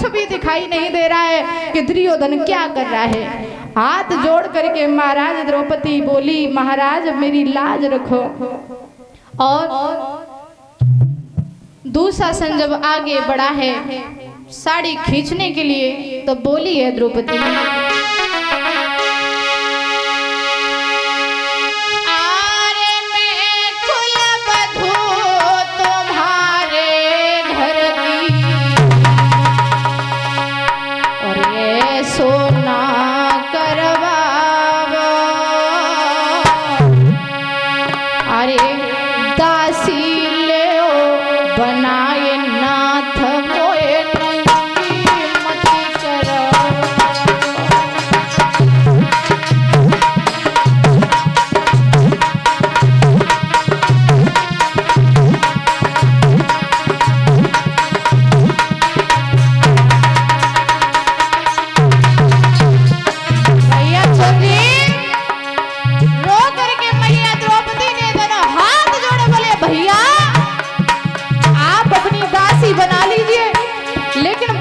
कुछ भी दिखाई नहीं दे रहा है कि दुर्योधन क्या कर रहा है। हाथ जोड़ करके महाराज द्रौपदी बोली, महाराज मेरी लाज रखो। और दुशासन जब आगे बढ़ा है साड़ी खींचने के लिए तो बोली है द्रौपदी,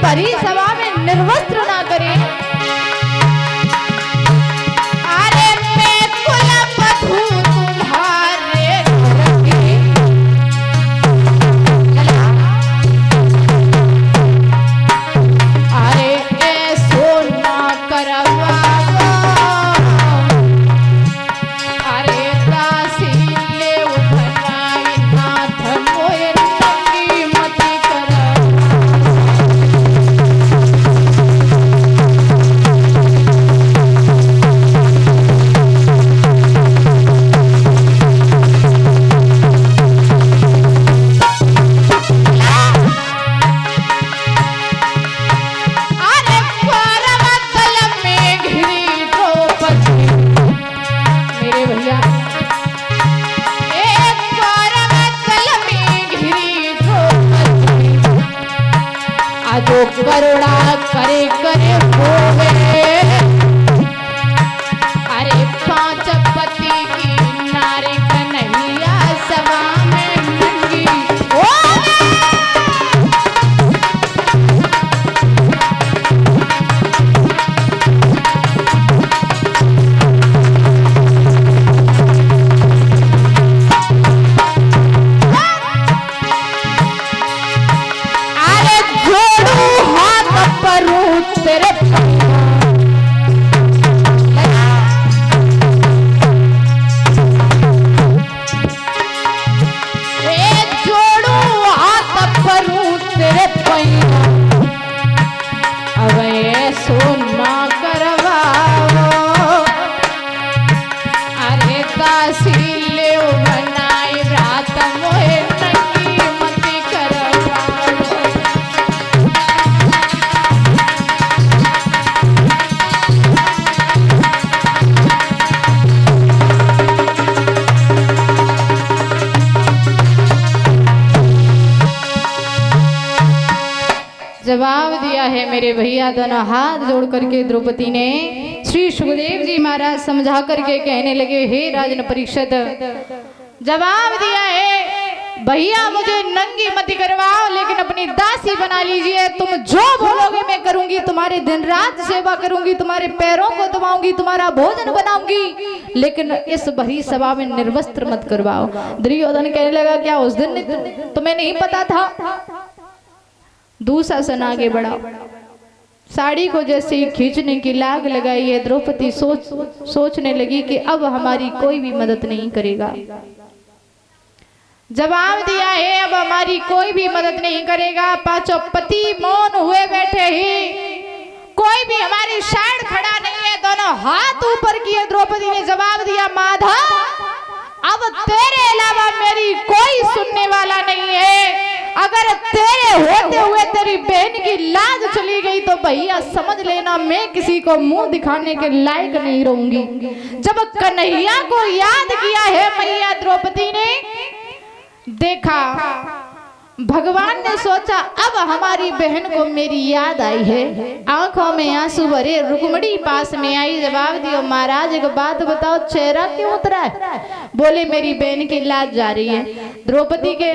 भरी सभा में निर्वस्त्र ना करें। अरे मैं कुलवधू तुम्हारे घर की, अरे ऐसो ना करवाओ, अरे दासी ले बनाई नाथ मोए नंगी मति करा। जो करुणा करे करे होवे, अरे पांच पति की नारी कन्हैया सभा में नंगी होवे। तेरे जोड़ू हाथ परू तेरे पैया, अब ऐसो ना करवाओ, अरे दासी ले बनाई रात मोहे नंगी मति करवाओ। जवाब दिया है मेरे भैया, दोनों हाथ जोड़ करके द्रौपदी ने श्री सुखदेव जी महाराज समझा करके कहने लगे, हे राजन परीक्षित, जवाब दिया है भैया मुझे नंगी मत करवाओ, लेकिन अपनी दासी बना लीजिए। तुम जो बोलोगे मैं करूंगी, तुम्हारे दिन रात सेवा करूंगी, तुम्हारे पैरों को दबाऊंगी, तुम्हारा भोजन बनाऊंगी, लेकिन इस भरी सभा में निर्वस्त्र मत करवाओ। दुर्योधन कहने लगा, क्या उस दिन तुम्हें नहीं पता था? दुशासन आगे बढ़ा, साड़ी को जैसे ही खींचने की लाग लगाई है, द्रौपदी सोचने लगी कि अब हमारी कोई भी मदद नहीं करेगा। जवाब दिया है, अब हमारी कोई भी मदद नहीं करेगा। पांचों पति मौन हुए बैठे ही, कोई भी हमारी साइड खड़ा नहीं है। दोनों हाथ ऊपर किए द्रौपदी ने जवाब दिया, माधव अब तेरे अलावा मेरी कोई सुनने वाला नहीं है। अगर तेरे होते हुए तेरी बहन की लाज चली गई तो भैया समझ लेना मैं किसी को मुंह दिखाने के लायक नहीं रहूंगी। जब कन्हैया को याद किया है मैया द्रौपदी ने, देखा भगवान ने सोचा अब हमारी बहन को मेरी याद आई है। आंखों में आंसू भरे रुक्मणी पास में आई, जवाब दियो, महाराज एक बात बताओ, चेहरा क्यों उतरा है? बोले मेरी बहन की लाज जा रही है। द्रौपदी के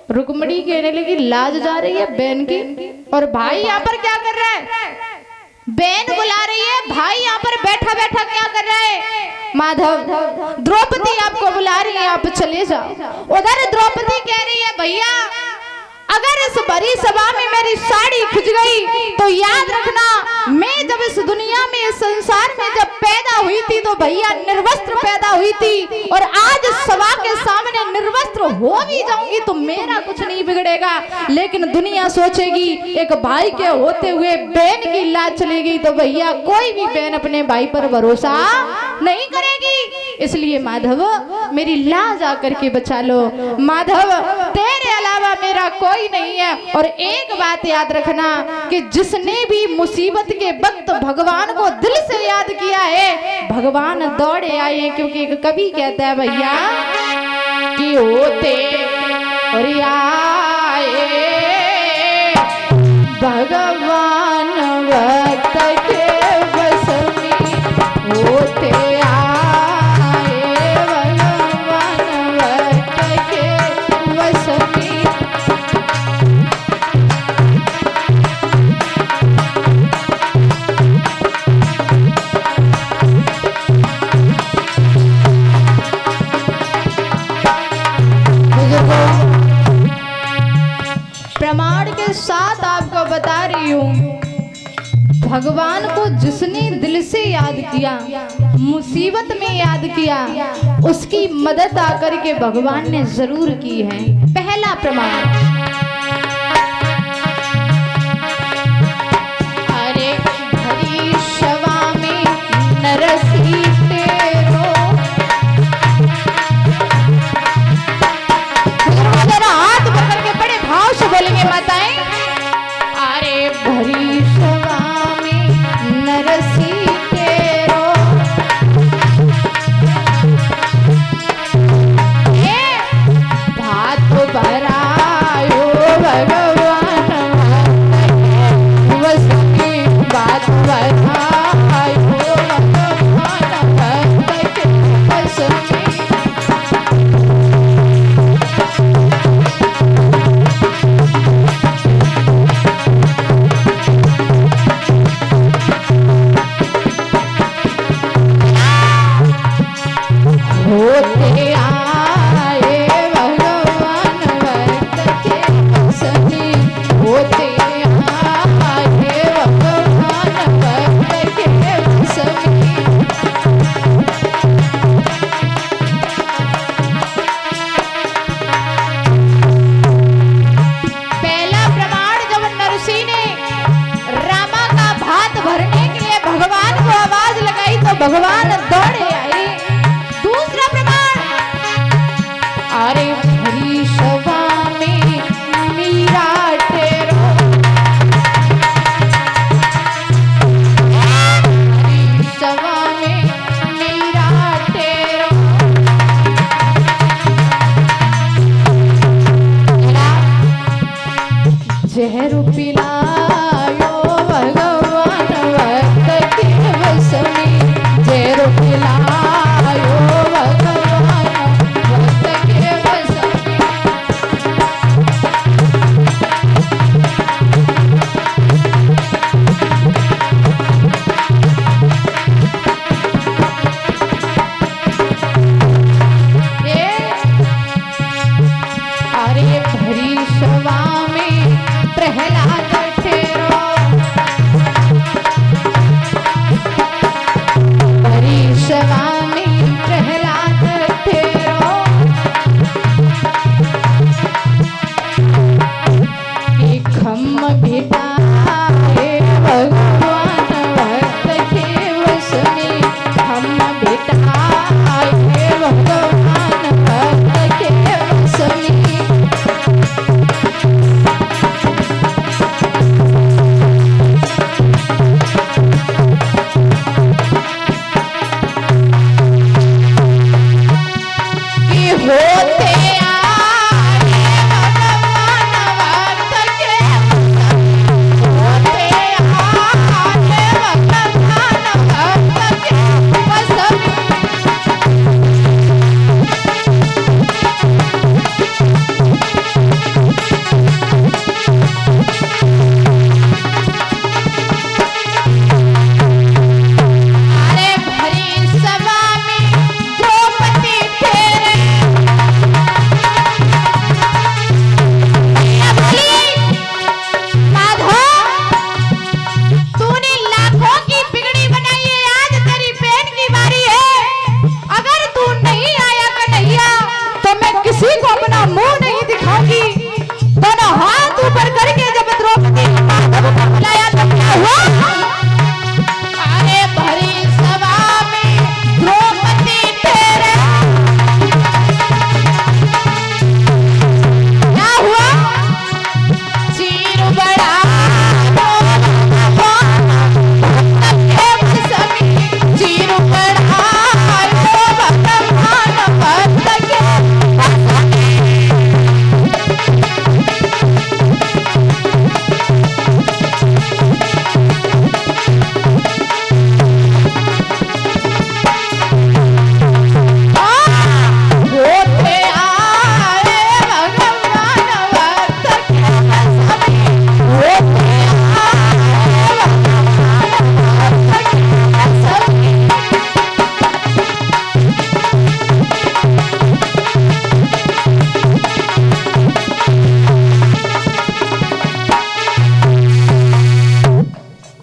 रुक्मणी कहने लगी लाज जा रही है बहन की, और भाई यहाँ पर क्या कर रहा है? बहन बुला रही है, भाई यहाँ पर बैठा बैठा क्या कर रहा है? माधव, द्रौपदी आपको बुला रही है, आप चले जाओ। उधर द्रौपदी कह रही है भैया अगर इस बड़ी सभा में मेरी साड़ी खिंच गई तो याद रखना मैं जब इस दुनिया में इस संसार में जब पैदा हुई थी तो भैया निर्वस्त्र पैदा हुई थी, और आज सभा के सामने निर्वस्त्र हो भी जाऊंगी तो मेरा कुछ नहीं बिगड़ेगा, लेकिन दुनिया सोचेगी एक भाई के होते हुए बहन की लाज चलेगी तो भैया कोई भी बहन अपने भाई पर भरोसा नहीं करेगी। इसलिए माधव मेरी लाज आकर के बचा लो। माधव तेरे अलावा मेरा कोई नहीं है, और एक बात याद रखना कि जिसने भी मुसीबत के वक्त भगवान को दिल से याद किया है भगवान दौड़े आए हैं, क्योंकि एक कवि कहता है भैया कि होते और आए भगवान वक्त के बस में, होते प्रमाण के साथ आपको बता रही हूँ, भगवान को जिसने दिल से याद किया, मुसीबत में याद किया, उसकी मदद आकर के भगवान ने जरूर की है। पहला प्रमाण, अरे भरी सभा में नरसी तेरो, हाथ पकड़ के बड़े भाव से बोलेंगे माताएं, अरे भरी सभा में नरसी तेरो, भात भरायो भगवान बस की बात भरायो भगवान बस की। होते आए भगवान वक्त के बस में, होते आए भगवान वक्त के बस में। पहला प्रमाण जब नरसी ने रामा का भात भरने के लिए भगवान को आवाज लगाई तो भगवान दौड़े आए। दूसरा प्रमाण, अरे भरी सभा में मीरा तेरो, भरी सभा में मीरा तेरो, जहर पिलायो भगवान वक्त के बस में, जहर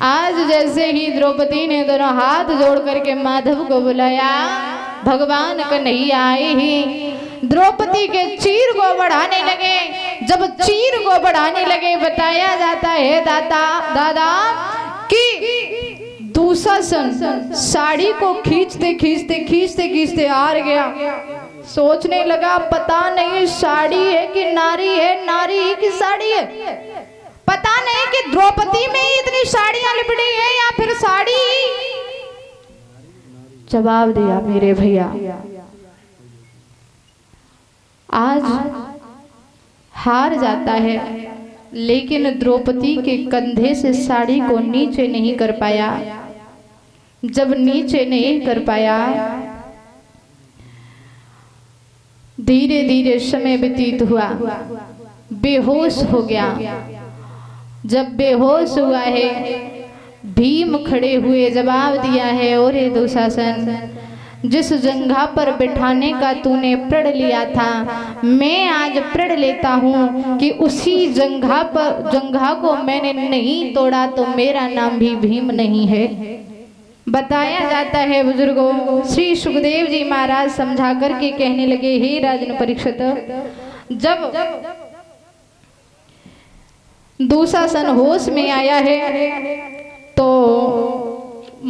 आज जैसे ही द्रौपदी ने दोनों हाथ जोड़ करके माधव को बुलाया, भगवान कन्हैया आए ही द्रौपदी के चीर को बढ़ाने लगे। जब चीर को बढ़ाने लगे, बताया जाता है दादा कि दुशासन साड़ी को खींचते हार गया। सोचने लगा पता नहीं साड़ी है कि नारी है, नारी है कि साड़ी है, पता नहीं कि द्रौपदी में इतनी साड़ियां लिपटी है या फिर साड़ी। जवाब दिया मेरे भैया, आज हार जाता है लेकिन द्रौपदी के कंधे से साड़ी को नीचे नहीं कर पाया। जब नीचे नहीं कर पाया, धीरे धीरे समय व्यतीत हुआ, बेहोश हो गया। जब बेहोश हुआ है, भीम खड़े हुए जवाब दिया है, और दुशासन जिस जंघा पर बिठाने का तूने प्रण लिया था, मैं आज प्रण लेता हूँ कि उसी जंघा को मैंने नहीं तोड़ा तो मेरा नाम भी भीम नहीं है। बताया जाता है बुजुर्गों, श्री सुखदेव जी महाराज समझा करके कहने लगे, हे राजन परीक्षित, जब दुशासन होश में आया है तो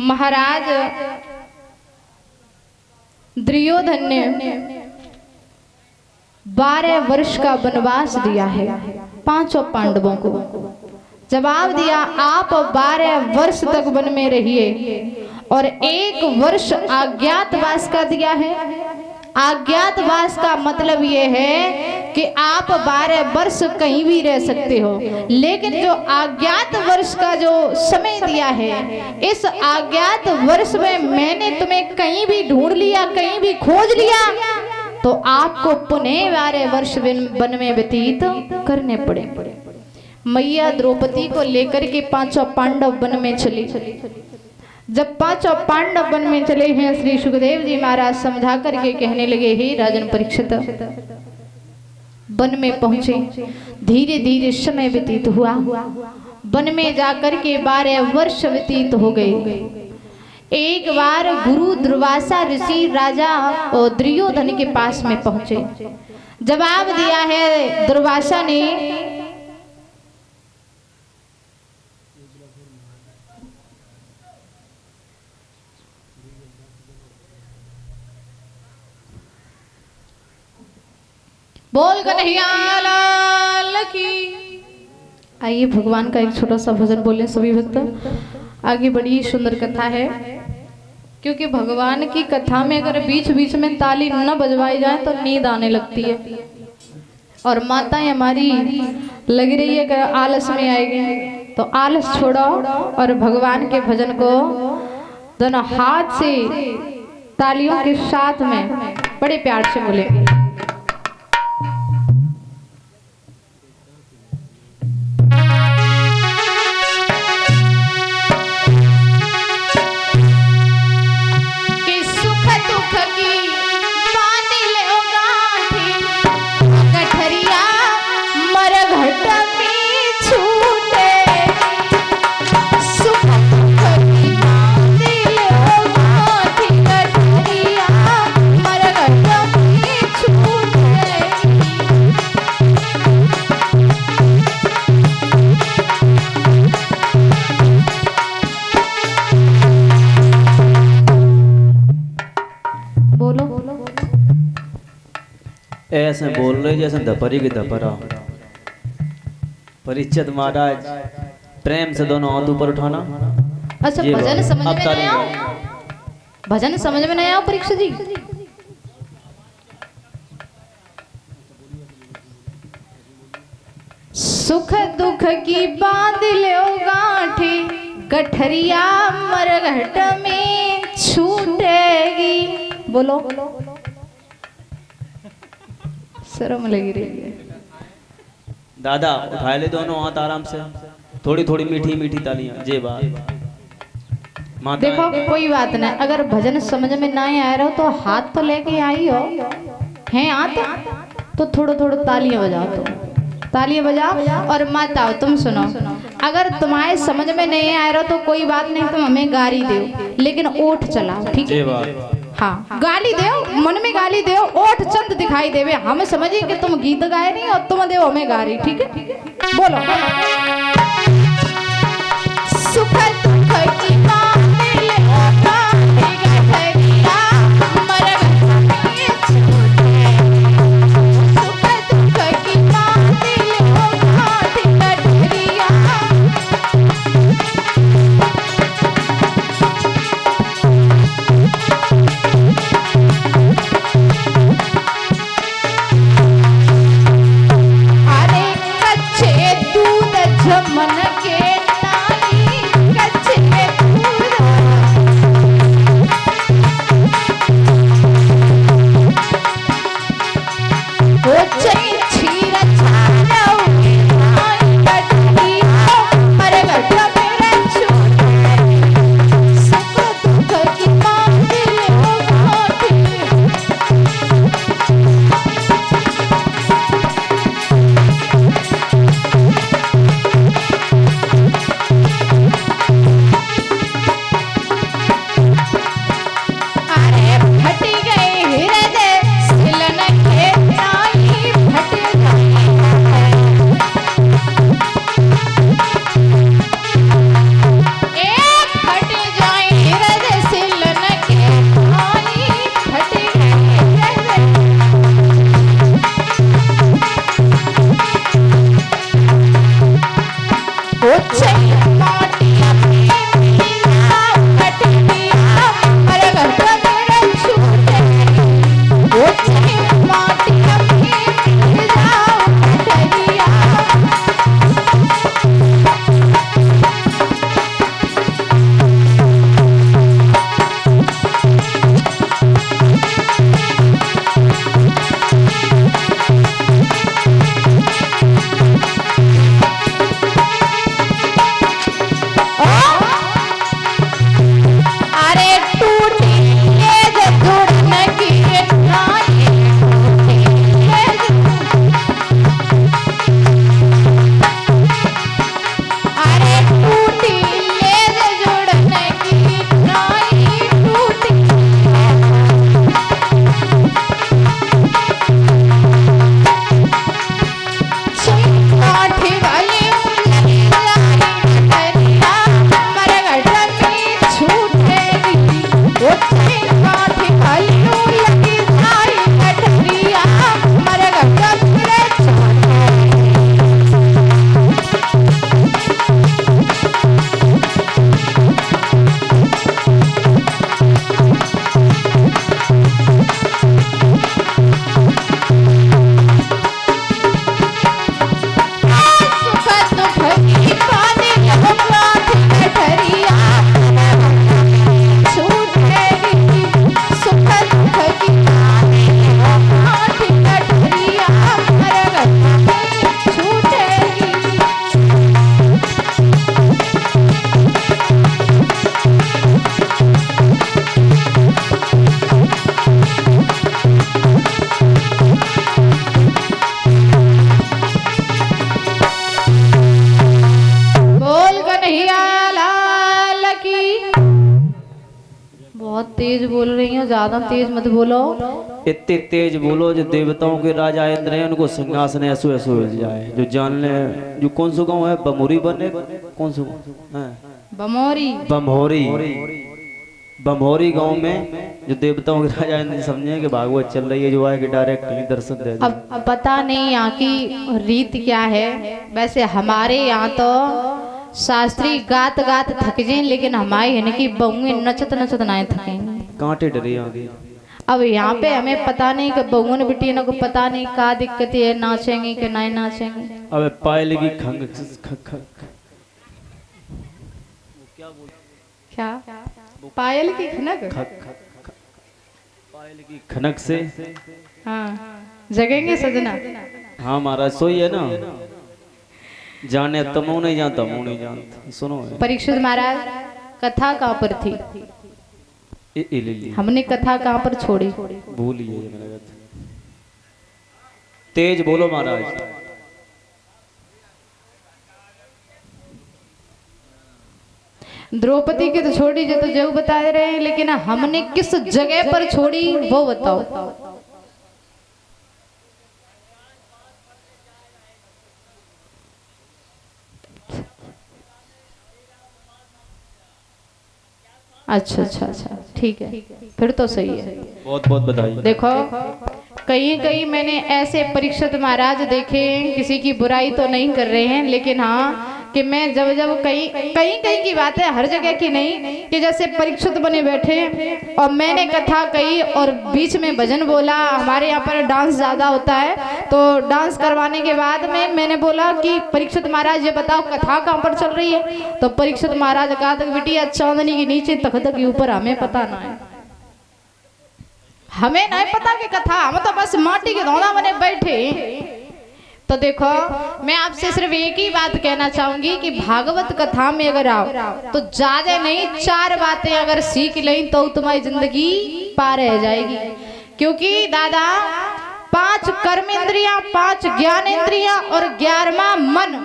महाराज दुर्योधन ने 12 वर्ष का वनवास दिया है पांचों पांडवों को। जवाब दिया, आप 12 वर्ष तक वन में रहिए और 1 वर्ष अज्ञातवास का दिया है। अज्ञातवास का मतलब ये है कि आप 12 वर्ष कहीं भी रह सकते हो, लेकिन जो अज्ञात वर्ष का जो समय दिया है, इस अज्ञात वर्ष में मैंने तुम्हें कहीं भी ढूंढ लिया, कहीं भी खोज लिया, तो आपको पुनः 12 वर्ष वन में व्यतीत करने पड़े। मैया द्रौपदी को लेकर के पांचों पांडव वन में चली। जब पांचों पांडव वन में चले हैं, श्री सुखदेव जी महाराज समझा करके कहने लगे, हे राजन परीक्षित, वन में पहुंचे। धीरे धीरे समय व्यतीत हुआ, वन में जाकर के 12 वर्ष व्यतीत हो गए। एक बार गुरु दुर्वासा ऋषि राजा और दुर्योधन के पास में पहुंचे। जवाब दिया है दुर्वासा ने, बोल कन्हैया लाल की। आइए भगवान का एक छोटा सा भजन बोले सभी भक्त। आगे बड़ी सुंदर कथा है, क्योंकि भगवान की कथा में अगर बीच बीच में ताली न बजवाई जाए तो नींद आने लगती है, और माताएं हमारी लग रही है कि आलस में आएगी, तो आलस छोड़ो और भगवान के भजन को दोनों हाथ से तालियों के साथ में बड़े प्यार से बोलेंगे। ऐसे बोल रहे जैसे धपरी की धपरा। परीक्षित महाराज प्रेम से दोनों हाथ ऊपर उठाना। अच्छा, भजन समझ में नहीं आया? भजन समझ में नहीं आया परीक्षित जी? सुख दुख की बांध लो गांठी, गठरिया मरघट में छूटेगी। बोलो, शर्म लगी रही है। दादा उठा ले दोनों हाथ आराम से, थोड़ी थोड़ी मीठी मीठी तालियां। जय बात। देखो कोई बात नहीं, अगर भजन समझ में ना आ रहा हो तो हाथ तो लेके आई हो हैं हाथ, तो थोड़ा थोड़ा तालियां बजाओ, तो तालियां बजाओ। और माताओं तुम सुनो, अगर तुम्हारे समझ में नहीं आ रहा तो कोई बात नहीं, तुम हमें गाली दो लेकिन ओठ चलाओ, ठीक ये है? बात हाँ, गाली दो, मन में गाली दो, ओठ चंद दिखाई देवे, हम समझिए कि तुम गीत गाए नहीं और तुम दो हमें गाली, ठीक है? बोलो। सुख दुख की मांगे होता है गठरिया, मरग में छूटे। सुख दुख की मांगे होता है गठरिया। अरे कच्चे दूध जमन के नाई, कच्चे दूध। ओ चई छीर छानौ नाई कटकी, मरग मेरा छूटे। सुख दुख की मांगे होता है। अरे फट गए हृदय सिलन के नाई, फट गए। एक फट जाए हृदय सिलन के नाई, फट गए। ओ चई माटिया में मिला कटकिया, मरग मेरा छूटे। ओ चई माटिया में मिला कटकिया। अरे टूटी ये जो जुड़न की नाई, टूटी ये जो। अरे टूटी ये जो जुड़न की नाई, टूटी। काठी वाली उलटी लाई कटरिया, मरग में छूटेगी। ओ चई काठी वाली उलटी लाई कटरिया, मरग में छूटेगी। सुख दुख की पानी होगा गठरिया, छूटेगी। सुख दुख की पानी होगा गठरिया, मरग में छूटेगी। बोल कन्हैया लाल की। बहुत तेज बोल रही हो, ज्यादा तेज मत बोलो। इतने तेज बोलो जो देवताओं के राजा इंद्र हैं उनको सिंहासन ऐसो ऐसो मिल जाए। जो जान ले, जो कौन सा गाँव है, बमोरी बने, कौन सा गाँव है? बमोरी। बमहोरी। बमहोरी गांव में जो देवताओं के राजा इंद्र समझे कि भागवत चल रही है, जो आए कि डायरेक्ट कहीं दर्शन दे दे। अब पता नहीं यहाँ की रीत क्या है। वैसे हमारे यहाँ तो शास्त्री गात गात थक जाए, लेकिन हमारे यानी कि बहुएं नचत नचत ना थके। कांटे डरे आगे। अब यहाँ पे हमें पता नहीं कि बहुओं ने बिटिया को पता नहीं क्या दिक्कत है, नाचेंगे कि नहीं नाचेंगे। अब पायल की खंग क्या पायल की खनक? पायल की खनक से हाँ जगेंगे सजना। हाँ महाराज सोई है ना, जाने तुम नहीं जानता, मुँह नहीं जानता। सुनो परीक्षित महाराज, कथा कहाँ पर थी? हमने कथा कहाँ पर छोड़ी? भूलिए मेरा। तेज बोलो महाराज। द्रौपदी की तो छोड़ी जो तो जो बता रहे हैं, लेकिन हमने किस जगह पर छोड़ी वो बताओ। अच्छा अच्छा अच्छा, ठीक है, फिर तो सही है। बहुत बहुत बधाई। देखो कहीं कहीं मैंने ऐसे परीक्षित महाराज देखे, किसी की बुराई तो नहीं कर रहे हैं, लेकिन हाँ कि मैं जब जब कहीं कहीं की बात है, हर जगह की नहीं, कि जैसे परीक्षित बने बैठे और मैंने कथा कही और बीच में भजन बोला। हमारे यहाँ पर डांस ज़्यादा होता है, तो डांस करवाने के बाद में मैंने बोला कि परीक्षित महाराज ये बताओ कथा कहाँ पर चल रही है। तो परीक्षित महाराज कहा तक बिटिया चांदनी के नीचे तख्त के ऊपर, हमें पता ना है, हमें नहीं पता कि कथा, हम तो बस माटी के धौना बने बैठे। तो देखो मैं आपसे सिर्फ एक ही बात कहना चाहूंगी कि भागवत कथा में अगर आओ तो ज्यादा नहीं 4 बातें अगर सीख लें तो तुम्हारी जिंदगी पार रह जाएगी। क्योंकि दादा 5 कर्मेंद्रियां, 5 ज्ञानेंद्रियां और 11वां मन,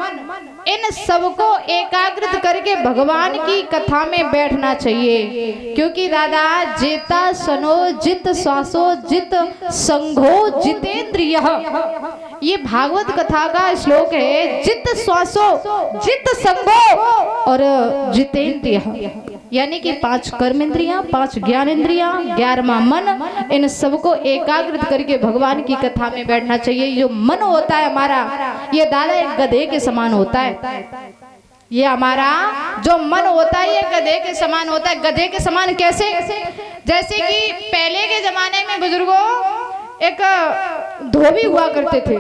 इन सबको एकाग्रित करके भगवान की कथा में बैठना चाहिए। क्योंकि दादा जेता सनो जित श्वासो जित संघो जितेंद्रिय, ये भागवत कथा का श्लोक है। जित श्वासो जित संघो और जितेंद्रिय, यानी कि 5 कर्मेंद्रियां, 5 ज्ञानेंद्रियां, 11वां मन, इन सबको एकाग्रित करके भगवान की कथा में बैठना चाहिए। जो मन होता है हमारा, ये दादा एक गधे के समान होता है। ये हमारा जो मन होता है ये गधे के समान होता है। गधे के समान कैसे? जैसे कि पहले के जमाने में बुजुर्गों एक धोबी हुआ करते थे।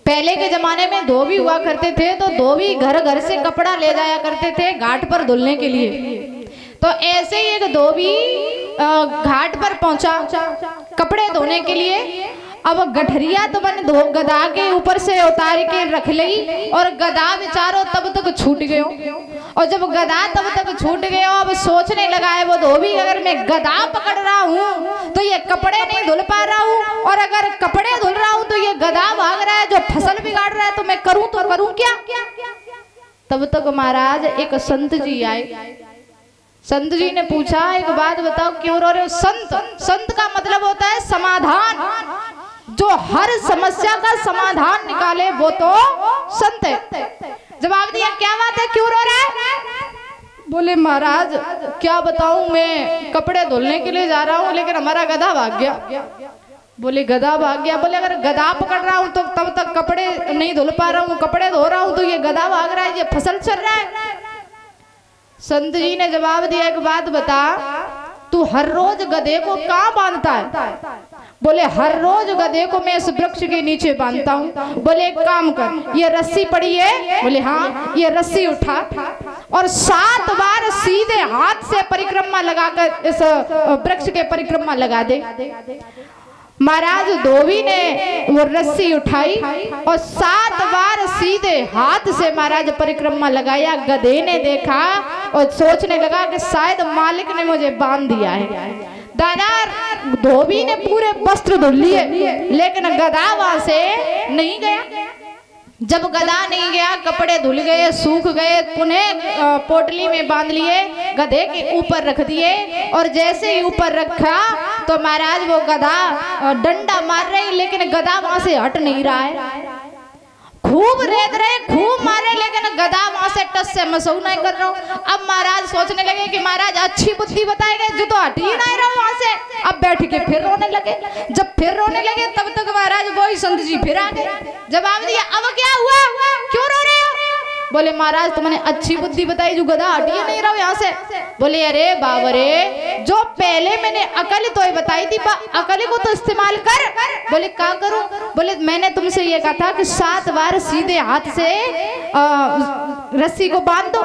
पहले के जमाने में धोबी हुआ करते थे, तो धोबी घर घर से कपड़ा ले जाया करते थे घाट पर धुलने के लिए। तो ऐसे ही एक धोबी घाट पर पहुंचा कपड़े धोने के लिए। अब गठरिया तो मैंने गधा के ऊपर से उतार के रख ली और गधा बेचारो तब तक छूट गयो। और जब गधा तब तक छूट गयो, अब सोचने लगा है वो धोबी, अगर मैं गधा पकड़ रहा हूँ तो ये कपड़े नहीं धुल पा रहा हूँ, और अगर कपड़े धुल रहा हूँ तो ये गधा भाग रहा है जो फसल बिगाड़ रहा है, तो मैं करूँ तो करूँ क्या। तब तक महाराज एक संत जी आए। संत जी ने पूछा एक बात बताओ क्यों रो रहे हो। संत का मतलब होता है समाधान, जो हर समस्या का समाधान निकाले वो तो संत है। जवाब दिया क्या बात है, क्यों रो रहा है? बोले महाराज क्या बताऊं, मैं कपड़े धुलने के लिए जा रहा हूं लेकिन हमारा गधा भाग गया। बोले गधा भाग गया? बोले अगर गधा पकड़ रहा हूं तो तब तक कपड़े नहीं धुल पा रहा हूं, कपड़े धो रहा हूं तो ये गधा भाग रहा है, ये फसल चल रहा है। संत जी ने जवाब दिया एक बात बता, तू हर रोज गधे को कहाँ बांधता है? बोले हर रोज गधे को मैं इस वृक्ष के नीचे बांधता हूँ। बोले एक काम कर, ये रस्सी पड़ी है? बोले हाँ। ये रस्सी उठा और 7 बार सीधे हाथ से परिक्रमा लगाकर इस वृक्ष के परिक्रमा लगा दे। महाराज धोबी ने वो रस्सी उठाई और 7 बार सीधे हाथ से महाराज परिक्रमा लगाया। गधे ने देखा और सोचने लगा कि शायद मालिक ने मुझे बांध दिया है। दादा धोबी ने पूरे वस्त्र धुल लिए, लेकिन गधा वहां से नहीं गया। जब गधा नहीं गया, कपड़े धुल गए, सूख गए, पुनः पोटली में बांध लिए, गधे के ऊपर रख दिए। और जैसे ही ऊपर रखा तो महाराज वो गधा डंडा मार रही, लेकिन गधा वहां से हट नहीं रहा है। खूब रेत रहे, खूब मारे, लेकिन गधा वहां से टस से मसऊ नहीं कर रहा हूँ। अब महाराज सोचने लगे कि महाराज अच्छी बुद्धि बताएंगे, जो तो हट ही नहीं रहा वहां से। अब बैठ के फिर रोने लगे। जब फिर रोने लगे तब तक महाराज वही संत जी फिर आ गए। जवाब दिया अब क्या हुआ, क्यों रो रहे हो? बोले महाराज तुमने अच्छी बुद्धि बताई, जो गधा हट ही नहीं रहा यहाँ से। बोले अरे बाबरे, जो पहले मैंने अकल तो बताई थी, अकल को तो इस्तेमाल कर। बोले क्या करूं? बोले मैंने तुमसे ये कहा था कि 7 बार सीधे हाथ से रस्सी को बांध दो।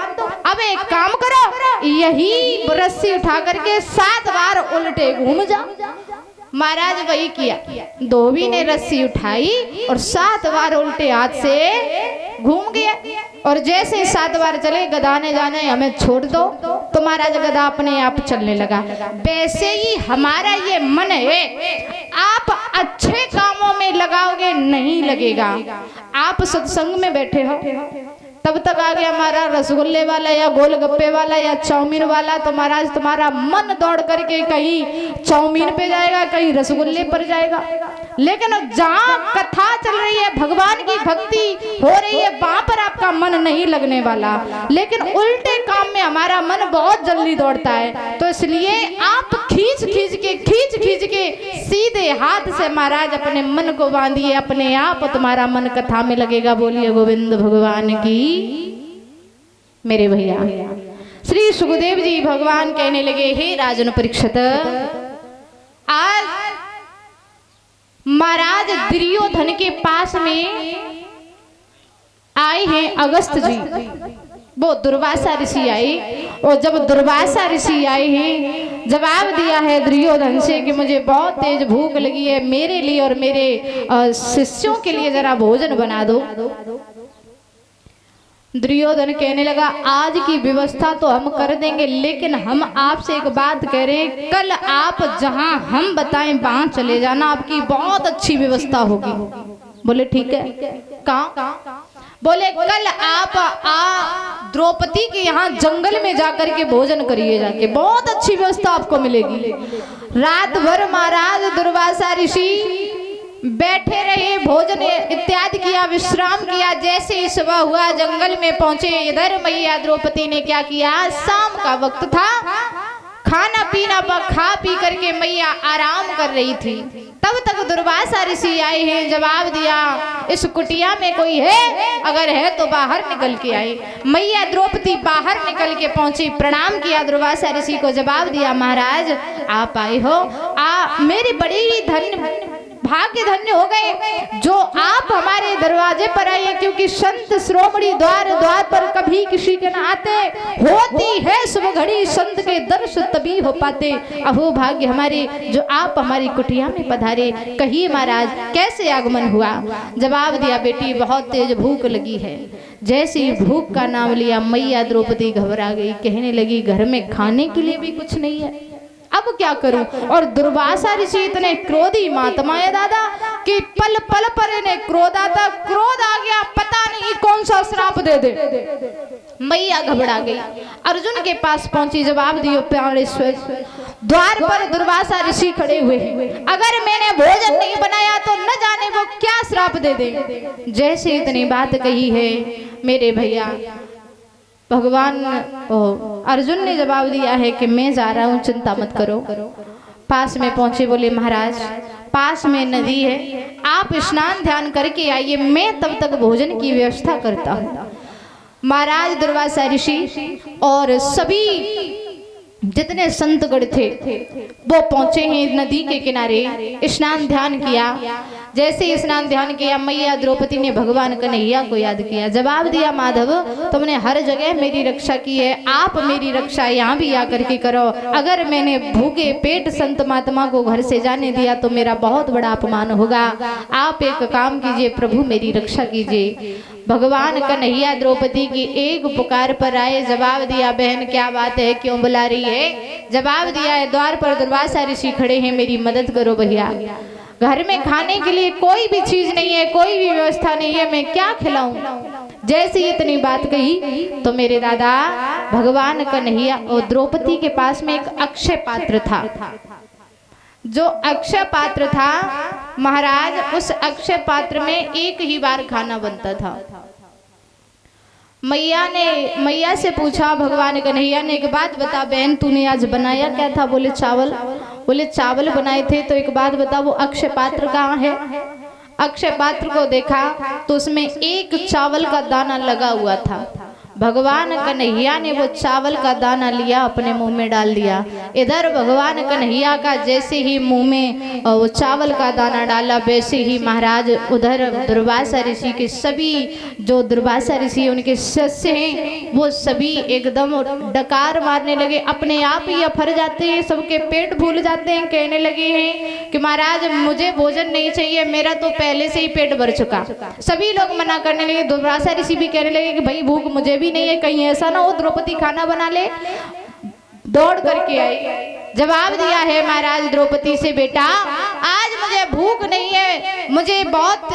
अब एक काम करो, यही रस्सी उठा करके 7 बार उल्टे घूम जाओ। महाराज वही किया। धोबी ने रस्सी उठाई और 7 बार उल्टे हाथ से घूम गया। और जैसे ही 7 बार चले, गधा ने जाने हमें छोड़ दो, तो महाराज गधा अपने आप चलने लगा। वैसे ही हमारा ये मन है, आप अच्छे कामों में लगाओगे नहीं लगेगा। आप सत्संग में बैठे हो, तब तक आ गया हमारा रसगुल्ले वाला या गोलगप्पे वाला या चाउमीन वाला, तो महाराज तुम्हारा मन दौड़ करके कहीं चाउमीन पे जाएगा, कहीं रसगुल्ले पर जाएगा। लेकिन जहाँ कथा चल रही है, भगवान की भक्ति हो रही है, वहां पर आपका मन नहीं लगने वाला। लेकिन उल्टे काम में हमारा मन बहुत जल्दी दौड़ता है। तो इसलिए आप खींच खींच के सीधे हाथ से महाराज अपने मन को बांधिए, अपने आप तुम्हारा मन कथा में लगेगा। बोलिए गोविंद भगवान की। मेरे भैया श्री सुखदेव जी भगवान कहने लगे, हे राजन परीक्षित, आज महाराज दुर्योधन के पास में आए हैं अगस्त जी। वो दुर्वासा ऋषि आए, और जब दुर्वासा ऋषि आए हैं, जवाब दिया है दुर्योधन से कि मुझे बहुत तेज भूख लगी है, मेरे लिए और मेरे शिष्यों के लिए जरा भोजन बना दो। दुर्योधन कहने लगा, आज की व्यवस्था तो हम कर देंगे, लेकिन हम आपसे एक बात कह रहे हैं, कल आप जहां हम बताएं वहां चले जाना, आपकी बहुत अच्छी व्यवस्था होगी। बोले ठीक है। कहाँ? बोले कल आप द्रौपदी के यहाँ जंगल में जाकर के भोजन करिए, जाके बहुत अच्छी व्यवस्था आपको मिलेगी। रात भर महाराज दुर्वासा ऋषि बैठे रहे, भोजन इत्यादि किया, विश्राम किया। जैसे ही सुबह हुआ, जंगल में पहुंचे, इधर मैया द्रौपदी ने क्या किया, शाम का वक्त था, खाना पीना खा पी करके मैया आराम कर रही थी। तब तक दुर्वासा ऋषि आए हैं, जवाब दिया, इस कुटिया में कोई है? अगर है तो बाहर निकल के आए। मैया द्रौपदी बाहर निकल के पहुंची, प्रणाम किया दुर्वासा ऋषि को, जवाब दिया, महाराज आप आए हो, मेरी बड़ी भाग्य धन्य हो गए जो आप हमारे दरवाजे पर आए, क्योंकि संत श्रोमणी द्वार द्वार पर कभी किसी के न आते, होती है शुभ घड़ी संत के दर्श तभी हो पाते। अहो भाग्य हमारे जो आप हमारी कुटिया में पधारे। कहिए महाराज कैसे आगमन हुआ? जवाब दिया, बेटी बहुत तेज भूख लगी है। जैसे ही भूख का नाम लिया, मैया द्रौपदी घबरा गई, कहने लगी, घर में खाने के लिए भी कुछ नहीं है, अब क्या करूं? और दुर्वासा ऋषि इतने क्रोधी महात्मा है दादा कि पल पल पर इन्हें क्रोध आता, क्रोध आ गया, पता नहीं कौन सा श्राप दे दे। मैया घबरा गई, अर्जुन के पास पहुंची, जवाब दियो प्राणेश्वर, द्वार पर दुर्वासा ऋषि खड़े हुए हैं, अगर मैंने भोजन नहीं बनाया तो न जाने वो क्या श्राप दे दे। जैसे इतनी बात कही है मेरे भैया, भगवान अर्जुन ने जवाब दिया है कि मैं जा रहा हूँ, चिंता मत करो। पास में पहुंचे, बोले महाराज पास में नदी है, आप स्नान ध्यान करके आइए, मैं तब तक भोजन की व्यवस्था करता हूँ। महाराज दुर्वासा ऋषि और सभी जितने संतगण थे वो पहुंचे हैं नदी के किनारे, स्नान ध्यान किया। जैसे ही स्नान ध्यान किया, मैया द्रौपदी ने भगवान कन्हैया को याद किया, जवाब दिया, माधव तुमने हर जगह मेरी रक्षा की है, आप मेरी रक्षा यहाँ भी आकर के करो। अगर मैंने भूखे पेट संत महात्मा को घर से जाने दिया तो मेरा बहुत बड़ा अपमान होगा। आप एक काम कीजिए प्रभु, मेरी रक्षा कीजिए। भगवान कन्हैया द्रौपदी की एक पुकार पर आए, जवाब दिया, बहन क्या बात है, क्यों बुला रही है? जवाब दिया है, द्वार पर दुर्वासा ऋषि खड़े हैं, मेरी मदद करो भैया, घर में खाने के लिए कोई भी चीज नहीं है, कोई भी व्यवस्था नहीं है, मैं क्या खिलाऊं? जैसे इतनी बात कही तो मेरे दादा भगवान कन्हैया और द्रौपदी के पास में एक अक्षय पात्र था। जो अक्षय पात्र था महाराज, उस अक्षय पात्र में एक ही बार खाना बनता था। मैया से पूछा भगवान कन्हैया ने, एक बात बता बहन, तूने आज बनाया क्या था? बोले चावल। बोले चावल बनाए थे, तो एक बात बता वो अक्षय पात्र कहाँ है? अक्षय पात्र को देखा तो उसमें एक चावल का दाना लगा हुआ था। भगवान कन्हैया ने वो चावल का दाना लिया, अपने मुंह में डाल दिया। इधर भगवान कन्हैया का जैसे ही मुंह में वो चावल का दाना डाला, वैसे ही महाराज उधर दुर्वासा ऋषि के सभी जो दुर्वासा ऋषि उनके शिष्य हैं वो सभी एकदम डकार मारने लगे, अपने आप ही अफर जाते हैं, सबके पेट भूल जाते हैं, कहने लगे हैं कि महाराज मुझे भोजन नहीं चाहिए, मेरा तो पहले से ही पेट भर चुका। सभी लोग मना करने लगे, दुर्वासा ऋषि भी कहने लगे कि भाई भूख मुझे भी नहीं है, कहीं ऐसा ना हो द्रौपदी खाना बना ले। दौड़ करके आई, जवाब दिया है महाराज द्रौपदी से, बेटा आज मुझे भूख नहीं है, मुझे बहुत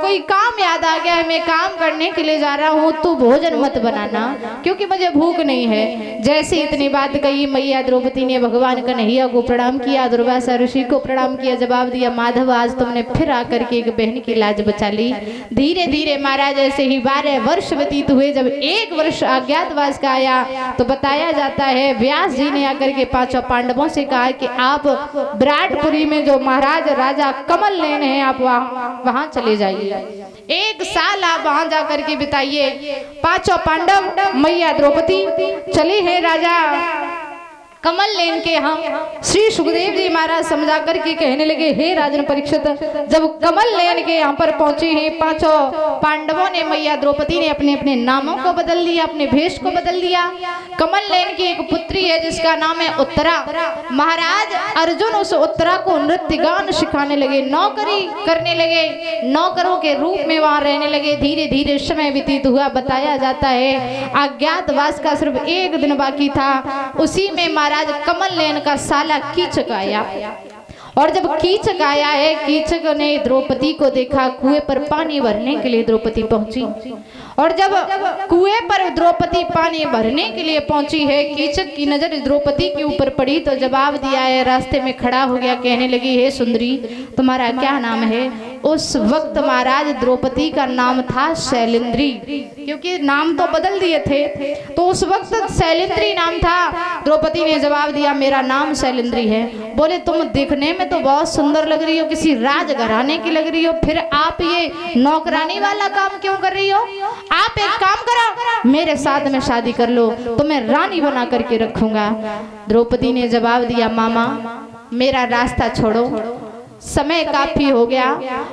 कोई काम याद आ गया है, मैं काम करने के लिए जा रहा हूँ, तू भोजन मत बनाना क्योंकि मुझे भूख नहीं है। जैसे इतनी बात कही मैया द्रौपदी ने भगवान कन्हैया को प्रणाम किया, दुर्वासा ऋषि को प्रणाम किया, जवाब दिया माधव आज तुमने फिर आकर के एक बहन की लाज बचा ली। धीरे धीरे महाराज ऐसे ही 12 वर्ष व्यतीत हुए। जब 1 वर्ष अज्ञातवास का आया तो बताया जाता है व्यास जी ने आकर के 5 पांडवों से कहा कि आप विराटपुरी में जो महाराज राजा कमल नयन है आप वहां चले जाइए, 1 साल आप वहां जाकर के बिताइए। 5 पांडव मैया द्रौपदी चले हैं राजा कमल नयन के यहाँ। श्री सुखदेव जी महाराज समझा करके कहने लगे, हे राजन परीक्षित, जब कमल नयन के यहाँ पर पहुंचे हैं 5 पांडवों ने, मैया द्रौपदी ने अपने अपने नामों को बदल लिया, अपने भेष को बदल दिया। कमल नयन की एक पुत्री है जिसका नाम है उत्तरा। महाराज अर्जुन उस उत्तरा को नृत्य गान सिखाने लगे, नौकरी करने लगे, नौकरों के रूप में वहां रहने लगे। धीरे धीरे समय व्यतीत हुआ। बताया जाता है अज्ञातवास का सिर्फ 1 दिन बाकी था, उसी में महाराज कमल नयन का साला कीचक आया। और जब कीचक आया है, कीचक ने द्रौपदी को देखा, कुएं पर पानी भरने के लिए द्रौपदी पहुंची। और जब कुएं पर द्रौपदी पानी भरने के लिए पहुंची है, कीचक की नजर द्रौपदी के ऊपर पड़ी तो जवाब दिया है, रास्ते में खड़ा हो गया, कहने लगी, हे सुंदरी तुम्हारा क्या नाम है? उस वक्त महाराज द्रौपदी का नाम था शैलेंद्री, क्योंकि नाम तो बदल दिए थे, तो उस वक्त शैलेंद्री नाम था। द्रौपदी ने जवाब दिया मेरा नाम शैलेंद्री है। बोले तुम दिखने में तो बहुत सुंदर लग रही हो, किसी राजघराने की लग रही हो, फिर आप ये नौकरानी वाला काम क्यों कर रही हो? आप एक काम करो, मेरे साथ में शादी कर लो, तुम्हें रानी बना करके रखूंगा। द्रौपदी ने जवाब दिया मामा मेरा रास्ता छोड़ो, समय काफी हो गया,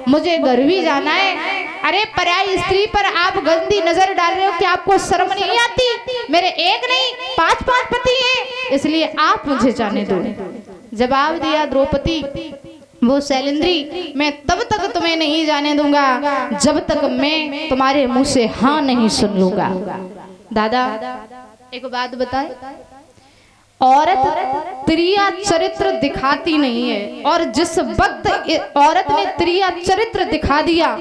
मुझे घर भी जाना है। अरे पराई स्त्री पर आप गंदी नजर डाल रहे हो, क्या आपको शर्म नहीं आती? मेरे 1 नहीं 5 पति हैं, इसलिए आप मुझे जाने दो। जवाब दिया द्रौपदी, वो शैलेंद्री मैं तब तक तुम्हें नहीं जाने दूंगा जब तक मैं तुम्हारे मुंह से हाँ नहीं सुन लूंगा। दादा एक बात बताए, औरत त्रिया चरित्र दिखाती नहीं है, और जिस वक्त औरत ने त्रिया चरित्र दिखा दिया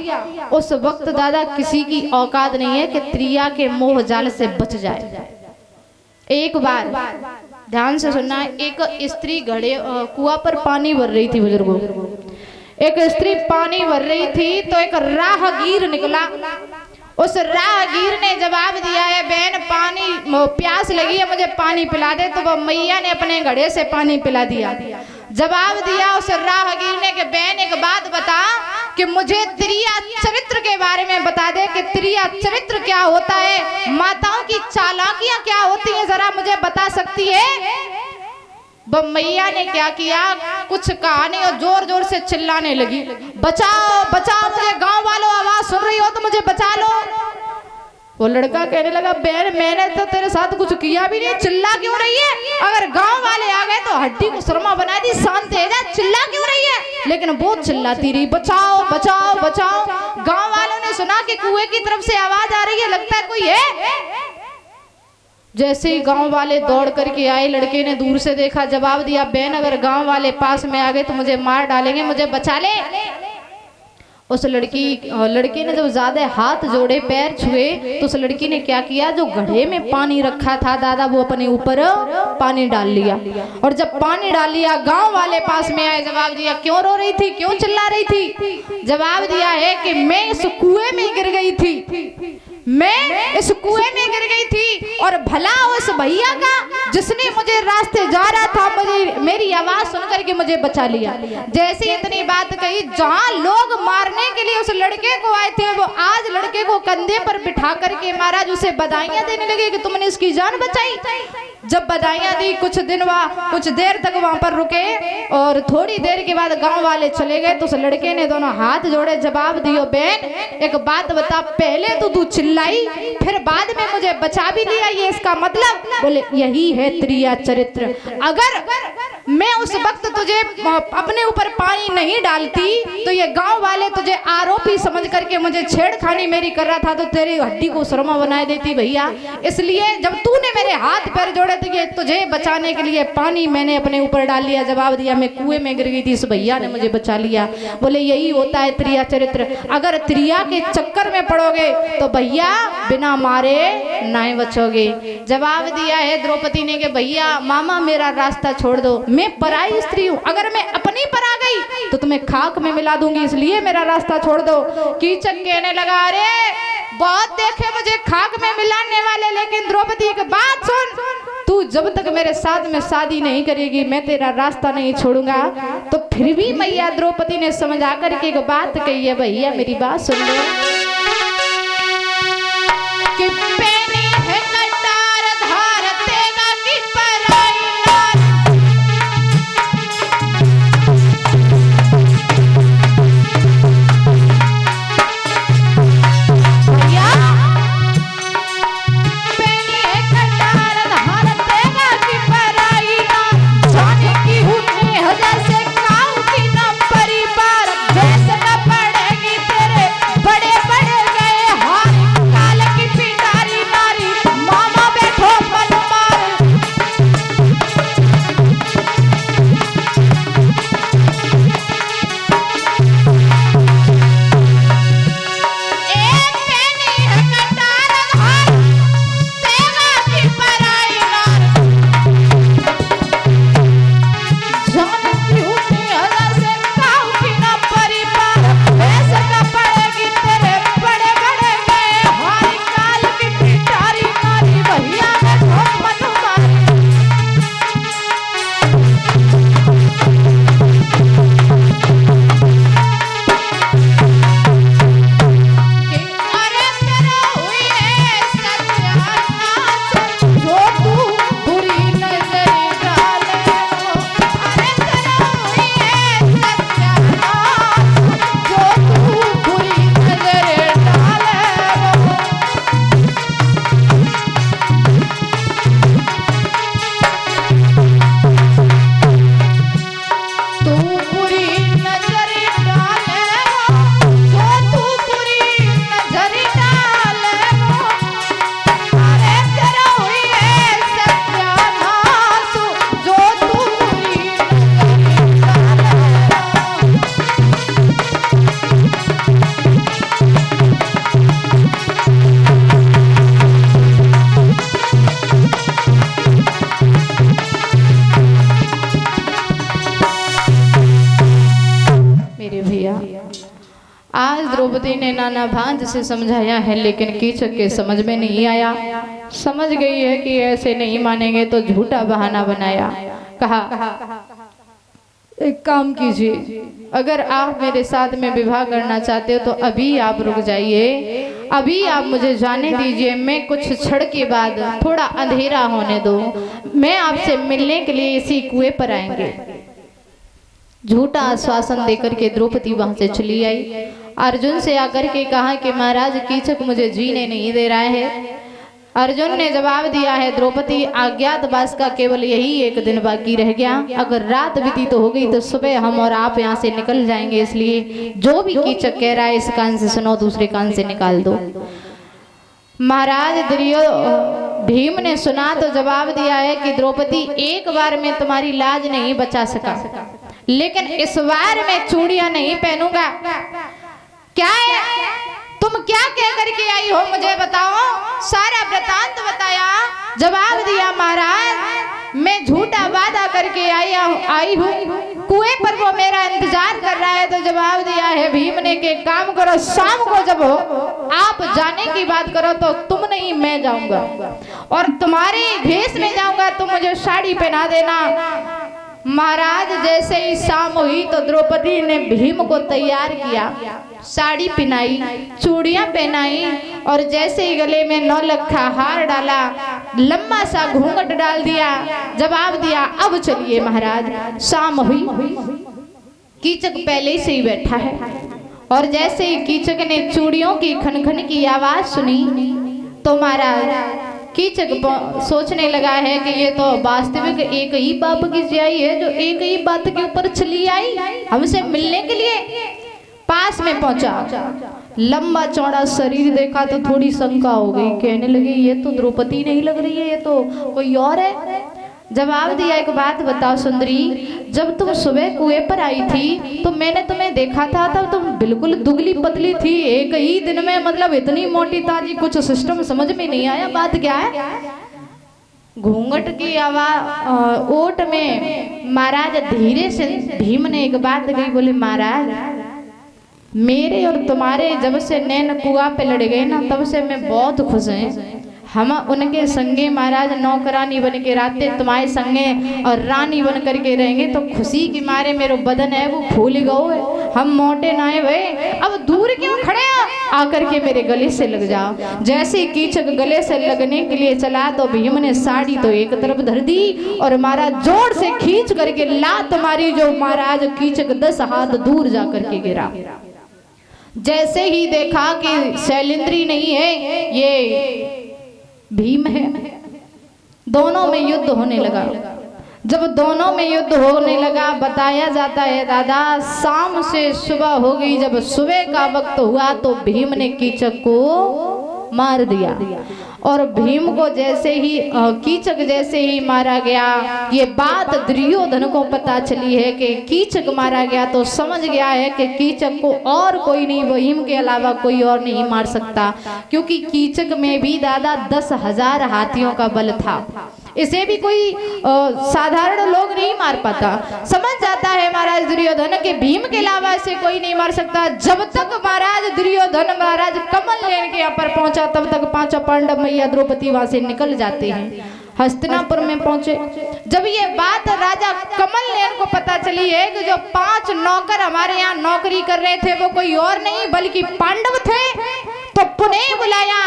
उस वक्त दादा किसी की औकात नहीं है कि त्रिया के मोह जाल से बच जाए। एक बार ध्यान से सुनना, एक स्त्री घड़े कुआं पर पानी भर रही थी। बुजुर्गों, एक स्त्री पानी भर रही थी तो एक राहगीर निकला। उस राहगीर ने जवाब दिया है बहन पानी प्यास लगी है, मुझे पानी पिला दे। तो वह मैया ने अपने घड़े से पानी पिला दिया। जवाब दिया उस राहगीर ने कि बहन एक बात बता कि मुझे त्रिया चरित्र के बारे में बता दे कि त्रिया चरित्र क्या होता है, माताओं की चालाकियां क्या होती हैं, जरा मुझे बता सकती है? वह मैया ने क्या किया, कुछ कहा नहीं और जोर जोर से चिल्लाने लगी, बचाओ बचाओ, मुझे गांव वालों आवाज सुन रही हो तो मुझे बचा लो। वो लड़का कहने लगा बहन मैंने तो तेरे साथ कुछ किया भी नहीं, चिल्ला क्यों रही है? अगर गांव वाले आ गए तो हड्डी को सुरमा बना दी, शांत है जा, चिल्ला क्यों रही है? लेकिन वो चिल्लाती रही, बचाओ बचाओ बचाओ। गांव वालों ने सुना कि कुएं की तरफ से आवाज आ रही है, लगता है कोई है। जैसे ही गांव वाले दौड़ करके आए, लड़के ने दूर से देखा, जवाब दिया बहन अगर गांव वाले पास में आ गए तो मुझे मार डालेंगे, मुझे बचा ले। उस लड़के ने जब ज्यादा हाथ जोड़े पैर छुए तो उस लड़की ने क्या किया, जो घड़े में पानी रखा था दादा वो अपने ऊपर पानी डाल लिया। और जब पानी डाल लिया गांव वाले पास में आए, जवाब दिया क्यों रो रही थी, क्यों चिल्ला रही थी? जवाब दिया है कि मैं इस कुएं में गिर गई थी, मैं इस कुएं में गिर गई थी और भला उस भैया का जिसने मुझे रास्ते जा रहा था मुझे मेरी आवाज सुन करके मुझे बचा लिया। जैसे इतनी बात कही, जहां लोग मारने के लिए उस लड़के को आए थे वो आज लड़के को कंधे पर बिठा करके महाराज उसे बधाइयां देने लगे कि तुमने इसकी जान बचाई। जब बधाइयां दी कुछ देर तक वहां पर रुके और थोड़ी देर के बाद गांव वाले चले गए तो उस लड़के ने दोनों हाथ जोड़े, जवाब दियो बहन एक बात बता, पहले तो तू चिल्लाई फिर बाद में मुझे बचा भी लिया, ये इसका मतलब? बोले यही है त्रिया चरित्र। अगर मैं उस वक्त तुझे अपने ऊपर पानी नहीं डालती तो ये गांव वाले तुझे आरोपी समझ करके मुझे छेड़खानी मेरी कर रहा था तो तेरी हड्डी को सुरमा बनाए देती भैया। इसलिए जब तूने मेरे हाथ पैर जोड़े थे, तुझे बचाने के लिए पानी मैंने अपने ऊपर डाल लिया। जवाब दिया मैं कुएं में गिर गई थी, इस भैया ने मुझे बचा लिया। बोले यही होता है त्रिया चरित्र, अगर त्रिया के चक्कर में पड़ोगे तो भैया बिना मारे नहीं बचोगे। जवाब दिया है द्रौपदी ने कि भैया मामा मेरा रास्ता छोड़ दो, मैं पराई स्त्री हूँ, अगर मैं अपनी पर आ गई तो तुम्हें खाक में मिला दूंगी, इसलिए मेरा रास्ता छोड़ दो। कीचक कहने लगा अरे बहुत देखे मुझे खाक में मिलाने वाले, लेकिन द्रौपदी की बात सुन, तू जब तक मेरे साथ में शादी नहीं करेगी मैं तेरा रास्ता नहीं छोड़ूंगा। तो फिर भी मैया द्रौपदी ने समझा करके एक बात कही है, भैया मेरी बात सुन लो कि पैनी है कटार धार तेगा की पराई नार। भैया पैनी है कटार धार तेगा की पराई नार, जाने की हुक्म हजार से काऊ की न परिवार, वैसे न पड़ेगी तेरे बड़े बड़े गए हार, काल की पिटारी नारी मामा बैठो मन मार। एक पैनी है कटार धार तेगा की पराई नार, जाने की हुक्म हजार से काऊ की न परिवार, वैसे न पड़ेगी तेरे बड़े बड़े गए हार, काल की पिटारी नारी भैया बैठो मन मार। कि अरे तेरा हुई है सत्यानाश, जो तू बुरी नजर डाले वो, अरे तेरा हुई है सत्यानाश, जो तू बुरी नजर डाले वो। तू बुरी नजर डाले वो, जो तू बुरी नजर डाले वो, अरे तेरा हुई है सत्यानाश, जो तू बुरी नजर डाले वो। मेरे भैया आज द्रौपदी ने नाना भांज से समझाया है, लेकिन कीचक के समझ में नहीं आया। समझ गई है कि ऐसे नहीं मानेंगे तो झूठा बहाना बनाया। कहा एक काम कीजिए, अगर आप मेरे साथ में विवाह करना चाहते हो तो अभी आप रुक जाइए, अभी आप मुझे जाने दीजिए, मैं कुछ क्षण के बाद थोड़ा अंधेरा होने दो, मैं आपसे मिलने के लिए इसी कुएं पर आएंगे। झूठा आश्वासन देकर के द्रौपदी वहां से चली आई। अर्जुन से आकर के कहा कि महाराज कीचक मुझे जीने नहीं दे रहा है। अर्जुन ने जवाब दिया है द्रौपदी अज्ञातवास का केवल यही एक दिन बाकी रह गया, अगर रात बीती तो हो गई तो सुबह हम और आप यहाँ से निकल जाएंगे, इसलिए जो भी कीचक कह रहा है इस कान से सुनो दूसरे कान से निकाल दो। महाराज भीम ने सुना तो जवाब दिया है कि द्रौपदी एक बार में तुम्हारी लाज नहीं बचा सका, लेकिन इस बार मैं चूड़ियां नहीं पहनूंगा। क्या है तुम क्या कह करके आई हो मुझे बताओ। सारा वृतांत बताया। जवाब दिया महाराज मैं झूठा वादा करके आई हूँ, कुएं पर वो मेरा इंतजार कर रहा है। तो जवाब दिया है भीम ने कि काम करो, शाम को जब हो आप जाने की बात करो तो तुम नहीं मैं जाऊंगा, और तुम्हारे भेष में जाऊंगा तो मुझे साड़ी पहना देना। महाराज जैसे ही शाम हुई तो द्रौपदी ने भीम को तैयार किया, साड़ी पहनाई, चूड़ियां पहनाई, और जैसे ही गले में नौलखा हार डाला, लंबा सा घूंघट डाल दिया। जवाब दिया अब चलिए महाराज। शाम हुई, कीचक पहले से ही बैठा है, और जैसे ही कीचक ने चूड़ियों की खनखन की आवाज सुनी तो महाराज कीचक सोचने लगा है कि ये तो वास्तविक एक ही बाप की जियाई है जो एक ही बात के ऊपर चली आई हमसे मिलने के लिए। पास में पहुंचा, लंबा चौड़ा शरीर देखा तो थोड़ी शंका हो गई। कहने लगी ये तो द्रौपदी नहीं लग रही है, ये तो कोई और है। जवाब दिया, एक बात बताओ सुंदरी, जब तुम सुबह कुएं पर आई थी तो मैंने तुम्हें देखा था, तब तुम बिल्कुल दुबली पतली थी, एक ही दिन में मतलब इतनी मोटी ताजी, कुछ सिस्टम समझ में नहीं आया, बात क्या है? घूंघट की आवाज ओट में महाराज धीरे से भीम ने एक बात कही, बोले महाराज मेरे और तुम्हारे जब से नैन कुआ पे लड़ गए ना, तब से मैं बहुत खुश हैं। हम उनके संगे महाराज नौकरानी बन के राते तुम्हारे संगे और रानी बन करके रहेंगे, तो खुशी की मारे मेरा बदन है वो फूल गो है, हम मोटे ना है भाई, अब दूर क्यों खड़े हो, आकर के मेरे गले से लग जाओ। जैसे कीचक गले से लगने के लिए चला तो भीम ने साड़ी तो एक तरफ धर दी और महाराज जोर से खींच करके लात मारी, जो महाराज कीचक 10 हाथ दूर जा करके गिरा। जैसे ही देखा कि शैलेंद्री नहीं है, ये भीम है, दोनों में युद्ध होने लगा। जब दोनों में युद्ध होने लगा, बताया जाता है दादा शाम से सुबह हो गई, जब सुबह का वक्त हुआ तो भीम ने कीचक को मार दिया और भीम को जैसे ही कीचक जैसे ही मारा गया, ये बात दुर्योधन को पता चली है कि कीचक मारा गया, तो समझ गया है कि कीचक को और कोई नहीं, भीम के अलावा कोई और नहीं मार सकता, क्योंकि कीचक में भी दादा 10,000 हाथियों का बल था, इसे भी कोई साधारण लोग नहीं मार पाता। समझ जाता है महाराज दुर्योधन के भीम के अलावा इसे कोई नहीं मार सकता। जब तक महाराज दुर्योधन महाराज कमल लेन के यहाँ पर पहुंचा, तब तक 5 पांडव मैया द्रौपदी वहां से निकल जाते हैं, हस्तिनापुर में पहुंचे। जब ये बात राजा कमल नयन को पता चली है कि जो 5 नौकर हमारे यहाँ नौकरी कर रहे थे वो कोई और नहीं बल्कि पांडव थे, तो पुनः बुलाया।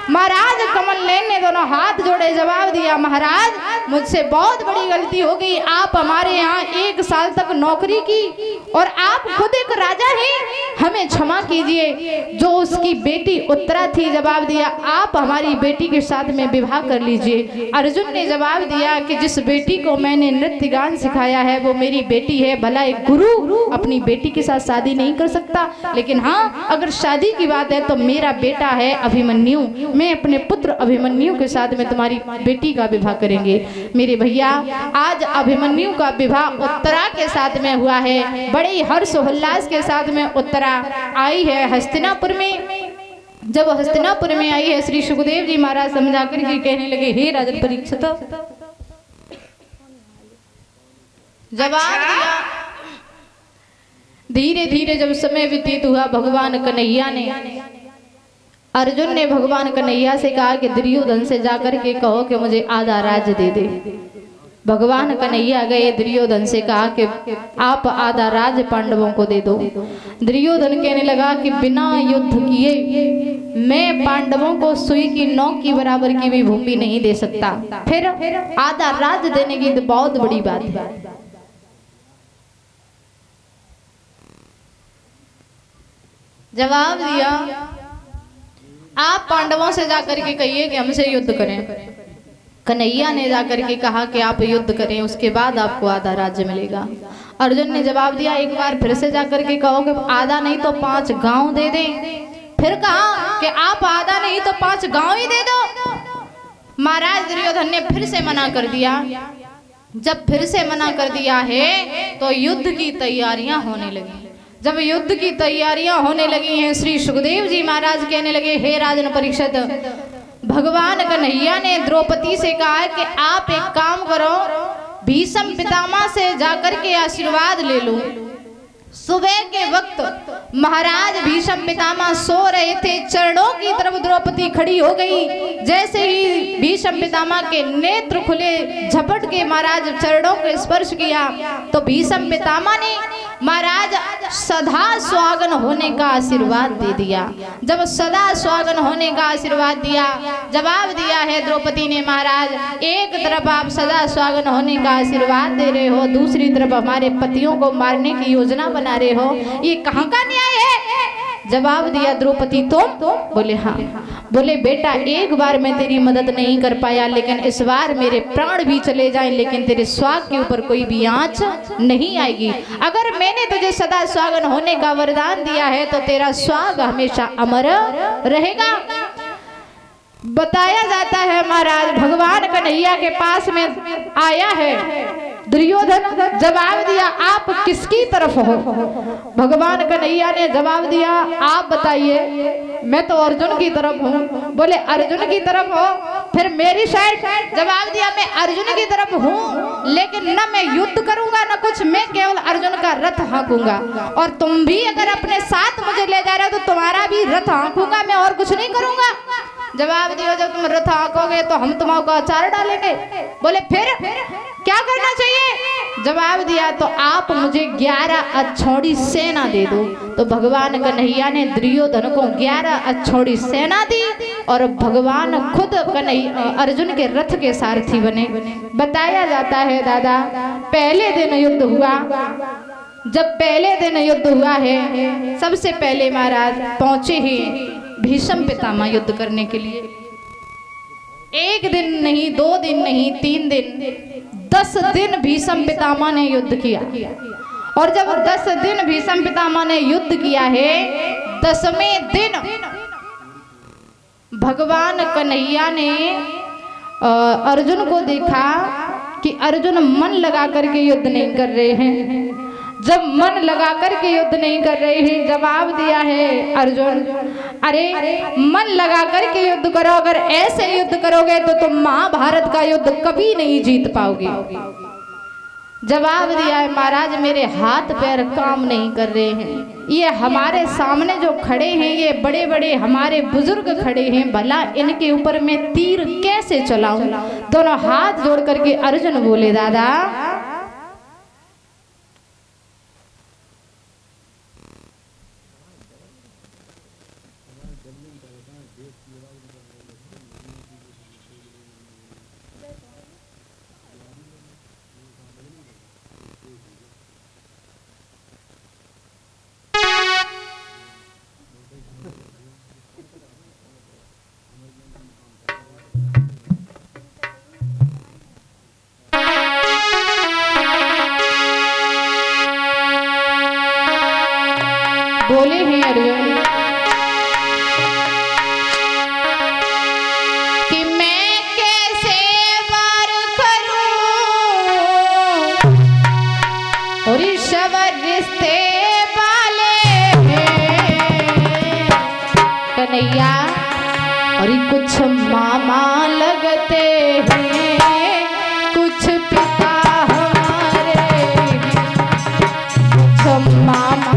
महाराज कमल नयन ने दोनों हाथ जोड़े, जवाब दिया महाराज मुझसे बहुत बड़ी गलती हो गई, आप हमारे यहाँ 1 साल तक नौकरी की और आप खुद एक राजा हैं, हमें क्षमा कीजिए। जो उसकी बेटी उत्तरा थी, जवाब दिया आप हमारी बेटी के साथ में विवाह कर लीजिए। अर्जुन ने जवाब दिया कि जिस बेटी को मैंने नृत्य गान सिखाया है वो मेरी बेटी है, भला एक गुरु अपनी बेटी के साथ शादी नहीं कर सकता, लेकिन हाँ अगर शादी की बात है तो मेरा बेटा है अभिमन्यु, मैं अपने पुत्र अभिमन्यु के साथ में तुम्हारी बेटी का विवाह करेंगे। मेरे भैया आज अभिमन्यु का विवाह उत्तरा के साथ में हुआ है, बड़े हर्ष उल्लास के साथ में उत्तरा आई है हस्तिनापुर में। जब हस्तिनापुर में आई है, श्री सुखदेव जी महाराज समझा कर के कहने लगे, हे राजन परीक्षित, जवाब दिया। धीरे धीरे जब समय व्यतीत हुआ, भगवान कन्हैया ने, अर्जुन ने भगवान कन्हैया से कहा कि दुर्योधन से जाकर के कहो कि मुझे आधा राज्य दे दे। भगवान कन्हैया गए, दुर्योधन से कहा कि आप आधा राज्य पांडवों को दे दो। दुर्योधन कहने लगा कि बिना युद्ध किए मैं पांडवों को सुई की नोक की बराबर की भी भूमि नहीं दे सकता, फिर आधा राज्य देने की तो बहुत बड़ी बात है। जवाब दिया आप पांडवों से जाकर के कहिए कि हमसे युद्ध करें। कन्हैया ने जाकर के कहा कि आप युद्ध करें, उसके बाद आपको आधा राज्य मिलेगा। अर्जुन ने जवाब दिया एक बार फिर से जाकर के कहो कि आधा नहीं तो 5 गांव दे दें। फिर कहा कि आप आधा नहीं तो 5 गांव ही दे दो। महाराज दुर्योधन ने फिर से मना कर दिया। जब फिर से मना कर दिया है तो युद्ध की तैयारियां होने लगी। जब युद्ध की तैयारियां होने लगी हैं, श्री सुखदेव जी महाराज कहने लगे, हे राजन परीक्षित, भगवान कन्हैया ने द्रौपदी से कहा कि आप एक काम करो, भीष्म पितामह से जाकर के आशीर्वाद ले लो। सुबह के वक्त महाराज भीष्म पितामह सो रहे थे, चरणों की तरफ द्रौपदी खड़ी हो गई। जैसे ही भीष्म पितामह के नेत्र खुले, झपट के महाराज चरणों को स्पर्श किया तो भीष्म पितामह ने महाराज सदा सुहागन होने का आशीर्वाद दे दिया। जब सदा सुहागन होने का आशीर्वाद दिया, जवाब दिया है द्रौपदी ने, महाराज एक तरफ आप सदा सुहागन होने का आशीर्वाद दे रहे हो, दूसरी तरफ हमारे पतियों को मारने की योजना बना रहे हो, ये कहाँ का न्याय है? जवाब दिया द्रौपदी तुम? बोले हाँ। बोले बेटा एक बार मैं तेरी मदद नहीं कर पाया, लेकिन इस बार मेरे प्राण भी चले जाएं लेकिन तेरे स्वाग के ऊपर कोई भी आंच नहीं आएगी। अगर मैंने तुझे सदा स्वागन होने का वरदान दिया है तो तेरा स्वाग हमेशा अमर रहेगा। बताया जाता है महाराज भगवान कन्हैया के पास में आया है दुर्योधन, जवाब दिया आप किसकी तरफ हो? भगवान कन्हैया ने जवाब दिया आप बताइए। मैं तो अर्जुन की तरफ हूँ। बोले अर्जुन की तरफ हो? फिर मेरी साइड? जवाब दिया मैं अर्जुन की तरफ हूँ, लेकिन न मैं युद्ध करूंगा न कुछ, मैं केवल अर्जुन का रथ हाँकूंगा, और तुम भी अगर अपने साथ मुझे ले जा रहे हो तो तुम्हारा भी रथ हाँकूंगा मैं, और कुछ नहीं करूंगा। जवाब दिया जब तुम रथ हाँकोगे तो हम तुम्हारा अचार डालेंगे। बोले फिर क्या करना चाहिए? जवाब दिया तो आप मुझे 11 अछौड़ी सेना दे दो। तो भगवान कन्हैया ने दुर्योधन को 11 अछौड़ी सेना दी और भगवान खुद अर्जुन के रथ के सारथी बने। बताया जाता है दादा पहले दिन युद्ध हुआ। जब पहले दिन युद्ध हुआ है सबसे पहले महाराज पहुंचे ही भीष्म पितामह युद्ध करने के लिए। एक दिन नहीं, 2 दिन नहीं, 3 दिन, 10 दिन भीष्म पितामह ने युद्ध किया। और जब 10 दिन भीष्म पितामह ने युद्ध किया है, 10वें दिन भगवान कन्हैया ने अर्जुन को देखा कि अर्जुन मन लगा करके युद्ध नहीं कर रहे हैं। जब मन लगा करके युद्ध नहीं कर रहे हैं, जवाब दिया है अर्जुन अरे मन लगा करके युद्ध करो, अगर ऐसे युद्ध करोगे तो तुम महाभारत का युद्ध कभी नहीं जीत पाओगे। जवाब दिया है महाराज मेरे हाथ पैर काम नहीं कर रहे हैं, ये हमारे सामने जो खड़े हैं ये बड़े बड़े हमारे बुजुर्ग खड़े हैं, भला इनके ऊपर मैं तीर कैसे चलाऊं। दोनों हाथ जोड़ करके अर्जुन बोले दादा बोले हैं अर्जुन कि मैं कैसे वार करूं और ऋषभ रिश्ते वाले हैं कन्हैया, और कुछ मामा लगते हैं, कुछ पिता हमारे, कुछ मामा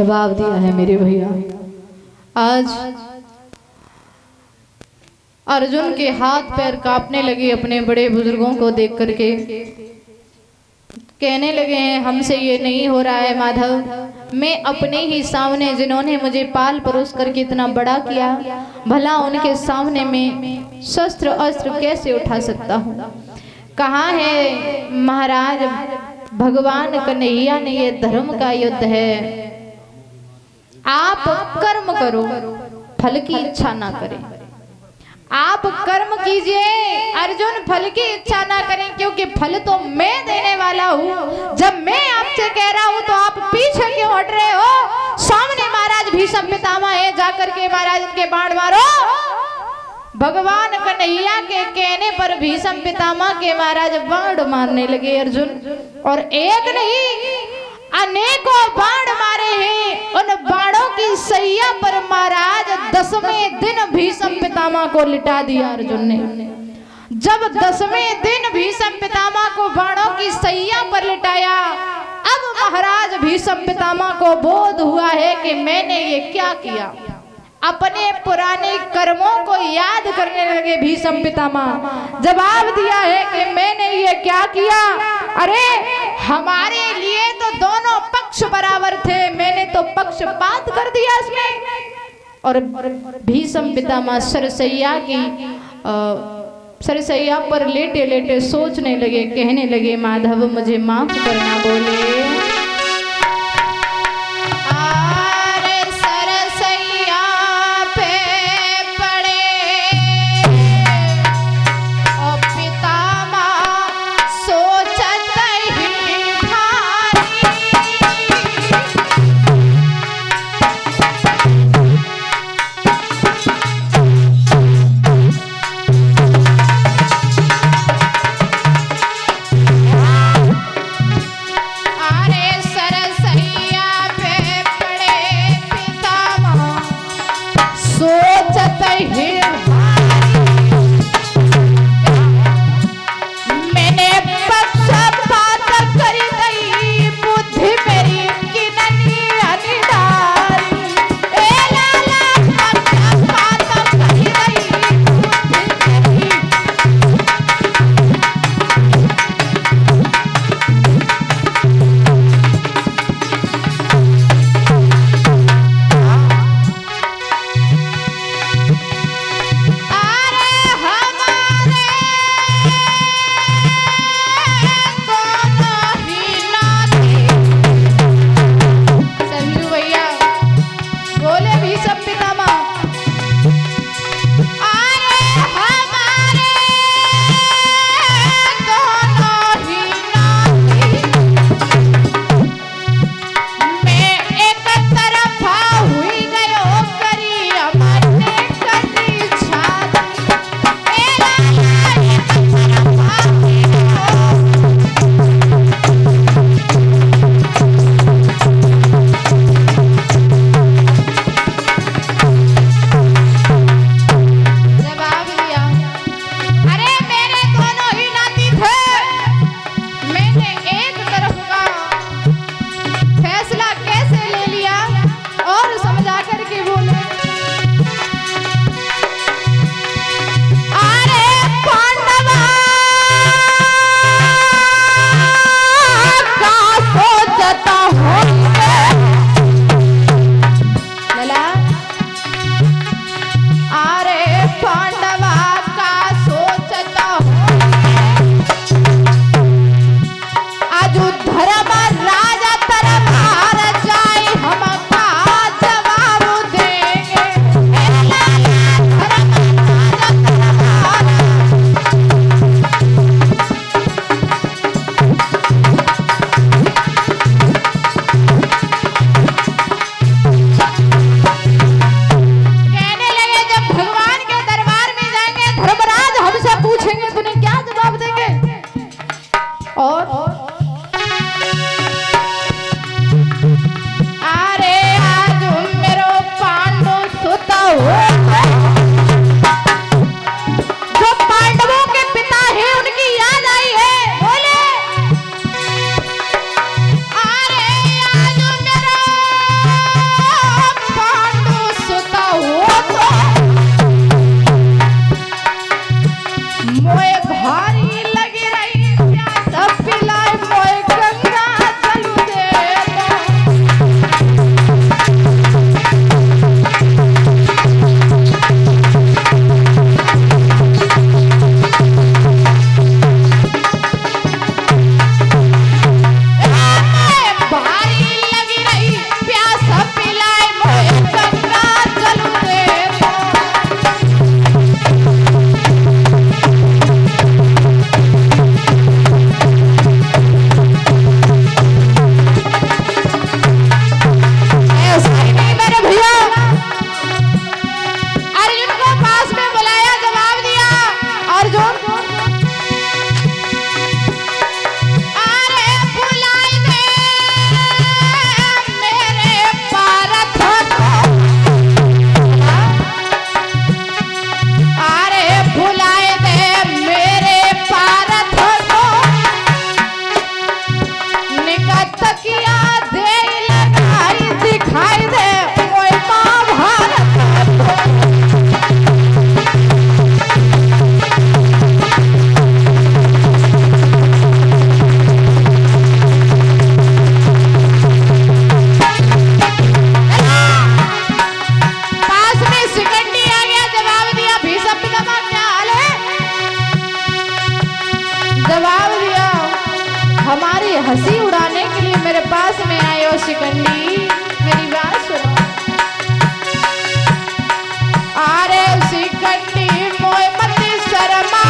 जवाब दिया है मेरे भैया। आज अर्जुन के हाथ पैर कांपने लगे अपने बड़े बुजुर्गों को देख करके, कहने लगे हैं हमसे ये नहीं हो रहा है माधव। मैं अपने ही सामने जिन्होंने मुझे पाल परोस करके इतना बड़ा किया, भला उनके सामने मैं शस्त्र अस्त्र कैसे उठा सकता हूँ। कहाँ है महाराज भगवान कन्हैया ने ये धर्म का युद्ध है, आप कर्म करो फल की इच्छा ना करें। आप कर्म कीजिए अर्जुन, फल की इच्छा ना करें, क्योंकि फल तो मैं देने वाला हूँ। जब मैं आपसे कह रहा हूँ तो आप पीछे क्यों हट रहे हो। सामने महाराज भीष्म पितामह है, जाकर के महाराज उनके बाण मारो। भगवान कन्हैया के कहने पर भीष्म पितामह के महाराज बाण मारने लगे अर्जुन, और एक नहीं अनेकों बाण मारे हैं। उन बाणों की सैया पर महाराज 10वें दिन भीष्म पितामह को लिटा दिया अर्जुन ने। जब 10वें दिन भीष्म पितामह को बाणों की सैया पर लिटाया, अब महाराज भीष्म पितामह को बोध हुआ है कि मैंने ये क्या किया। अपने पुराने कर्मों को याद करने लगे भीष्म पितामह। जवाब दिया है कि मैंने ये क्या किया। अरे हमारे लिए तो दोनों पक्ष बराबर थे, मैंने तो पक्षपात कर दिया इसमें। और भीष्म पितामह सरसैया की सरसैया पर लेटे लेटे सोचने लगे, कहने लगे माधव मुझे माफ करना। बोले अरे जवाब दिया, हमारी हंसी उड़ाने के लिए मेरे पास में आए हो शिकंडी, मेरी बात सुनो। अरे शिकंडी मोय मत शर्मा,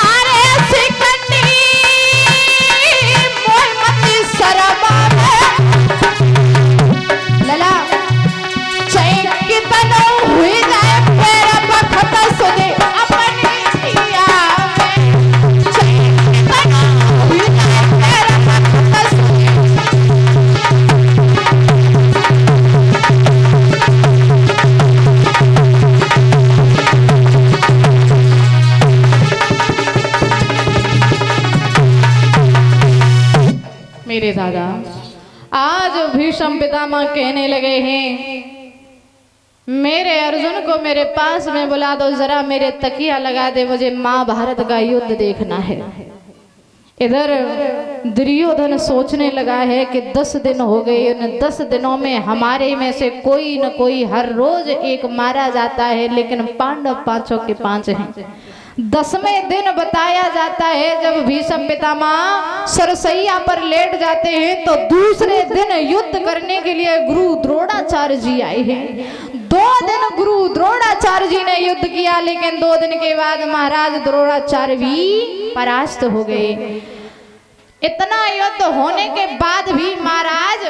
अरे शिकंडी मोय मत शर्मा, लला चैन की तनो हुई जाए पैर बखत सुने अपनी पिया में, चैन की तनो हुई जाए पैर बखत सुने। मेरे दादा आज भीष्म पितामह कहने लगे हैं, मेरे अर्जुन को मेरे पास में बुला दो, जरा मेरे तकिया लगा दे, मुझे महाभारत का युद्ध देखना है। इधर दुर्योधन सोचने लगा है कि 10 दिन हो गए, उन 10 दिनों में हमारे में से कोई न कोई हर रोज एक मारा जाता है, लेकिन पांडव 5 के 5 हैं। 10वें दिन बताया जाता है जब भीष्म पितामह सरसैया पर लेट जाते हैं तो दूसरे दिन युद्ध करने के लिए गुरु द्रोणाचार्य जी आए हैं। 2 दिन गुरु द्रोणाचार्य जी ने युद्ध किया, लेकिन 2 दिन के बाद महाराज द्रोणाचार्य भी परास्त हो गए। इतना युद्ध होने के बाद भी महाराज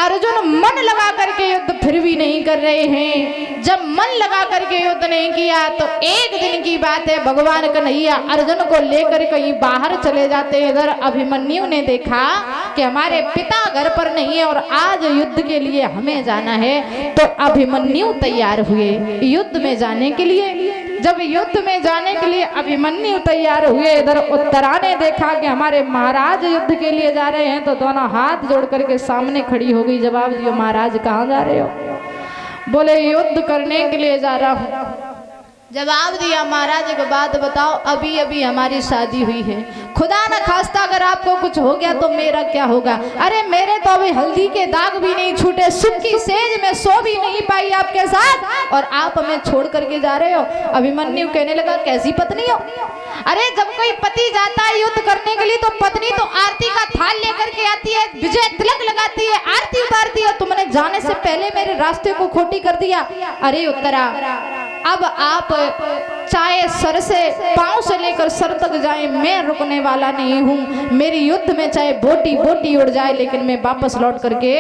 अर्जुन मन लगा करके युद्ध फिर भी नहीं कर रहे हैं। जब मन लगा करके युद्ध नहीं किया तो एक दिन की बात है, भगवान कन्हैया अर्जुन को लेकर कहीं बाहर चले जाते हैं। इधर अभिमन्यु ने देखा कि हमारे पिता घर पर नहीं है और आज युद्ध के लिए हमें जाना है, तो अभिमन्यु तैयार हुए युद्ध में जाने के लिए। जब युद्ध में जाने के लिए अभिमन्यु तैयार हुए, इधर उत्तरा ने देखा कि हमारे महाराज युद्ध के लिए जा रहे हैं, तो दोनों हाथ जोड़ करके सामने खड़ी हो गई। जवाब दियो, महाराज कहाँ जा रहे हो? बोले युद्ध करने के लिए जा रहा हूँ। जवाब दिया, महाराज एक बात बताओ, अभी अभी हमारी शादी हुई है, खुदा न खास्ता अगर आपको कुछ हो गया तो मेरा क्या होगा? अरे मेरे तो अभी हल्दी के दाग भी नहीं छूटे, सुख की सेज में सो भी नहीं पाई आपके साथ, और आप हमें छोड़ करके जा रहे हो। अभिमन्यु कहने लगा, कैसी पत्नी हो? अरे जब कोई पति जाता है युद्ध करने के लिए तो पत्नी तो आरती का थाल लेकर के आती है, विजय तिलक लगाती है, आरती उतारती है। तुमने जाने से पहले मेरे रास्ते को खोटी कर दिया। अरे उत्तरा, अब आप चाहे सर से पांव से लेकर सर तक जाए, मैं रुकने वाला नहीं हूँ। मेरी युद्ध में चाहे बोटी बोटी उड़ जाए, लेकिन मैं वापस लौट करके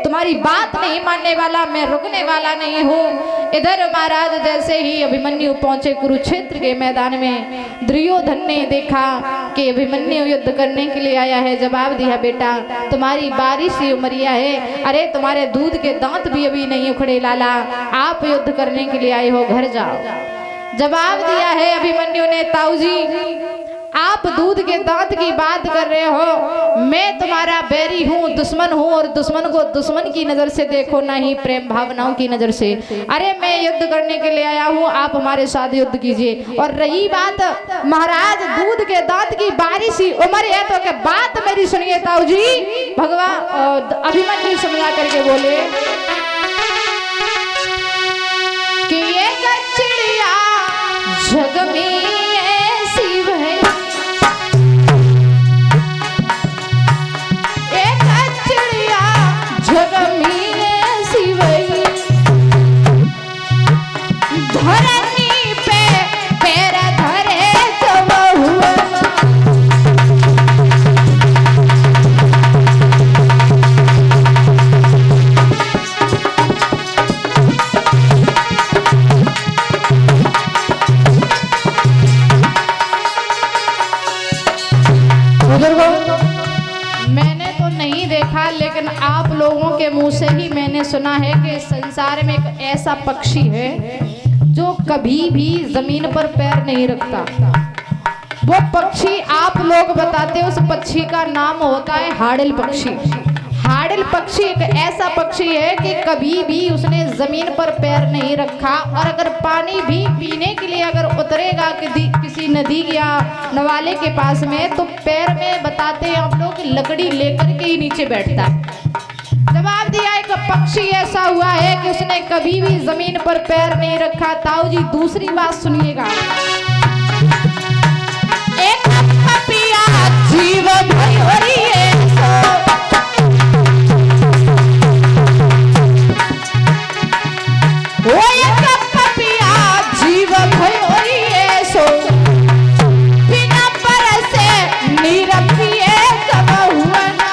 तुम्हारी बात नहीं मानने वाला, मैं रुकने वाला नहीं हूँ। इधर महाराज जैसे ही अभिमन्यु पहुंचे कुरुक्षेत्र के मैदान में, दुर्योधन ने देखा कि अभिमन्यु युद्ध करने के लिए आया है। जवाब दिया, बेटा तुम्हारी बारिश सी उमरिया है, अरे तुम्हारे दूध के दांत भी अभी नहीं उखड़े लाला, आप युद्ध करने के लिए आए हो, घर जाओ। जवाब दिया है अभिमन्यु ने, ताऊ जी आप दूध के दांत की बात कर रहे हो, मैं तुम्हारा बैरी हूँ, दुश्मन हूँ, और दुश्मन को दुश्मन की नजर से देखो, ना ही प्रेम भावनाओं की नजर से। अरे मैं युद्ध करने के लिए आया हूँ, आप हमारे साथ युद्ध कीजिए। और रही बात महाराज दूध के दांत की बारिश उम्र है, तो क्या बात मेरी सुनिए ताऊ जी। भगवान अभिमन्यु समझा करके बोले कि ये चिड़िया जग में ऐसी है, एक चिड़िया जग में ऐसी वही, धरनी पे पैर धरे तो हुआ। मैंने तो नहीं देखा, लेकिन आप लोगों के मुंह से ही मैंने सुना है कि संसार में एक ऐसा पक्षी है जो कभी भी जमीन पर पैर नहीं रखता। वो पक्षी आप लोग बताते हो, उस पक्षी का नाम होता है हाडिल पक्षी। हाडिल पक्षी एक ऐसा पक्षी है कि कभी भी उसने जमीन पर पैर नहीं रखा, और अगर पानी भी पीने के लिए अगर उतरेगा किसी नदी या नवाले के पास में, तो पैर में बताते हैं आप लोग लकड़ी लेकर के ही नीचे बैठता है। जवाब दिया, एक पक्षी ऐसा हुआ है कि उसने कभी भी जमीन पर पैर नहीं रखा। ताऊ जी दूसरी बात सुनिएगा। एक पपिया जीव भयोरी है सो, वो एक पपिया जीव भयोरी है सो, बिना परसे निरपिए कब हुआ ना।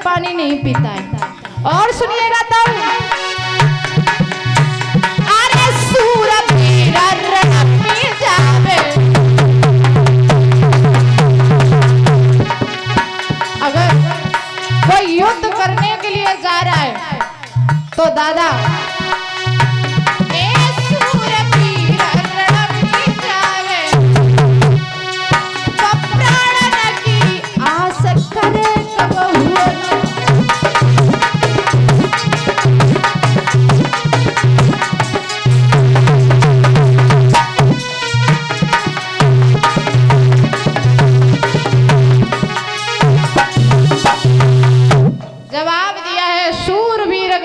पानी नहीं पीता है। और सुनिएगा तब, अरे सूरज पीरा रपी जावे, अगर कोई युद्ध करने के लिए जा रहा है तो दादा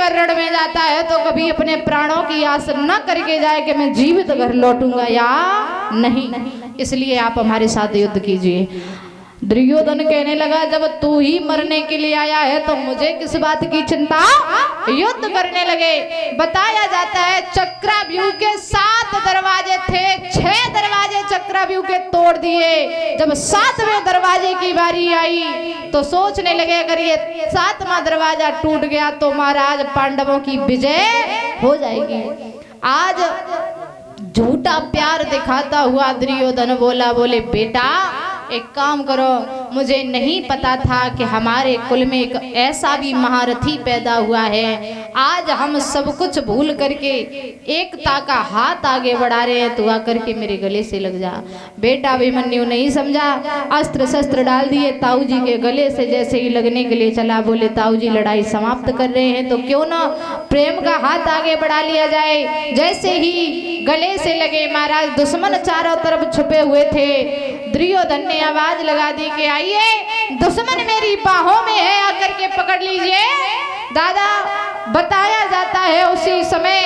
रण में जाता है तो कभी अपने प्राणों की आस न करके जाए कि मैं जीवित घर लौटूंगा या नहीं। इसलिए आप हमारे साथ युद्ध कीजिए। दुर्योधन कहने लगा, जब तू ही मरने के लिए आया है तो मुझे किस बात की चिंता। युद्ध करने लगे। बताया जाता है चक्रव्यूह के 7 दरवाजे थे, 6 दरवाजे चक्रव्यूह के तोड़ दिए। जब 7वें दरवाजे की बारी आई तो सोचने लगे अगर ये 7वां दरवाजा टूट गया तो महाराज पांडवों की विजय हो जाएगी। आज झूठा प्यार दिखाता हुआ दुर्योधन बोले बेटा एक काम करो, मुझे नहीं पता था कि हमारे कुल में एक ऐसा भी महारथी पैदा हुआ है। आज हम सब कुछ भूल करके एकता का हाथ आगे बढ़ा रहे हैं, तू आकर के मेरे गले से लग जा। बेटा अभिमन्यु नहीं समझा, अस्त्र शस्त्र डाल दिए, ताऊ जी के गले से जैसे ही लगने के लिए चला। बोले ताऊ जी लड़ाई समाप्त कर रहे हैं तो क्यों ना प्रेम का हाथ आगे बढ़ा लिया जाए। जैसे ही गले से लगे महाराज दुश्मन चारों तरफ छुपे हुए थे। दुर्योधन ने आवाज लगा दी कि आइए दुश्मन मेरी बाहों में है, आकर के पकड़ लीजिए। दादा बताया जाता है उसी समय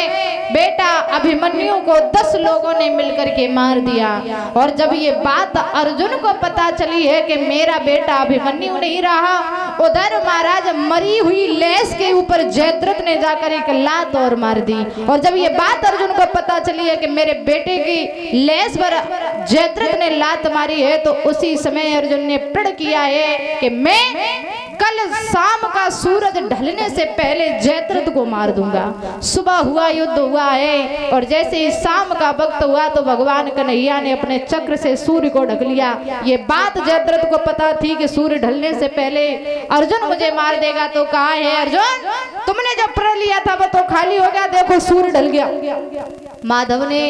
बेटा अभिमन्यु को 10 लोगों ने मिलकर के मार दिया। और जब ये बात अर्जुन को पता चली है कि मेरा बेटा अभिमन्यु नहीं रहा, उधर महाराज मरी हुई लेस के ऊपर जयद्रथ ने जाकर एक लात और मार दी। और जब ये बात अर्जुन को पता चली है कि मेरे बेटे की लेस पर जयद्रथ ने लात मारी है तो उसी समय अर्जुन ने प्रण किया है कि मैं कल शाम का सूरज ढलने से पहले जयद्रथ को मार दूंगा। सुबह हुआ, युद्ध हुआ है और जैसे ही शाम का वक्त हुआ तो भगवान कन्हैया ने अपने चक्र से सूर्य को ढक लिया। ये बात जयद्रथ को पता थी कि सूर्य ढलने से पहले अर्जुन मुझे मार देगा। तो कहा है अर्जुन तुमने जब प्रण लिया था वो तो खाली हो गया, देखो सूर्य ढल गया। माधव ने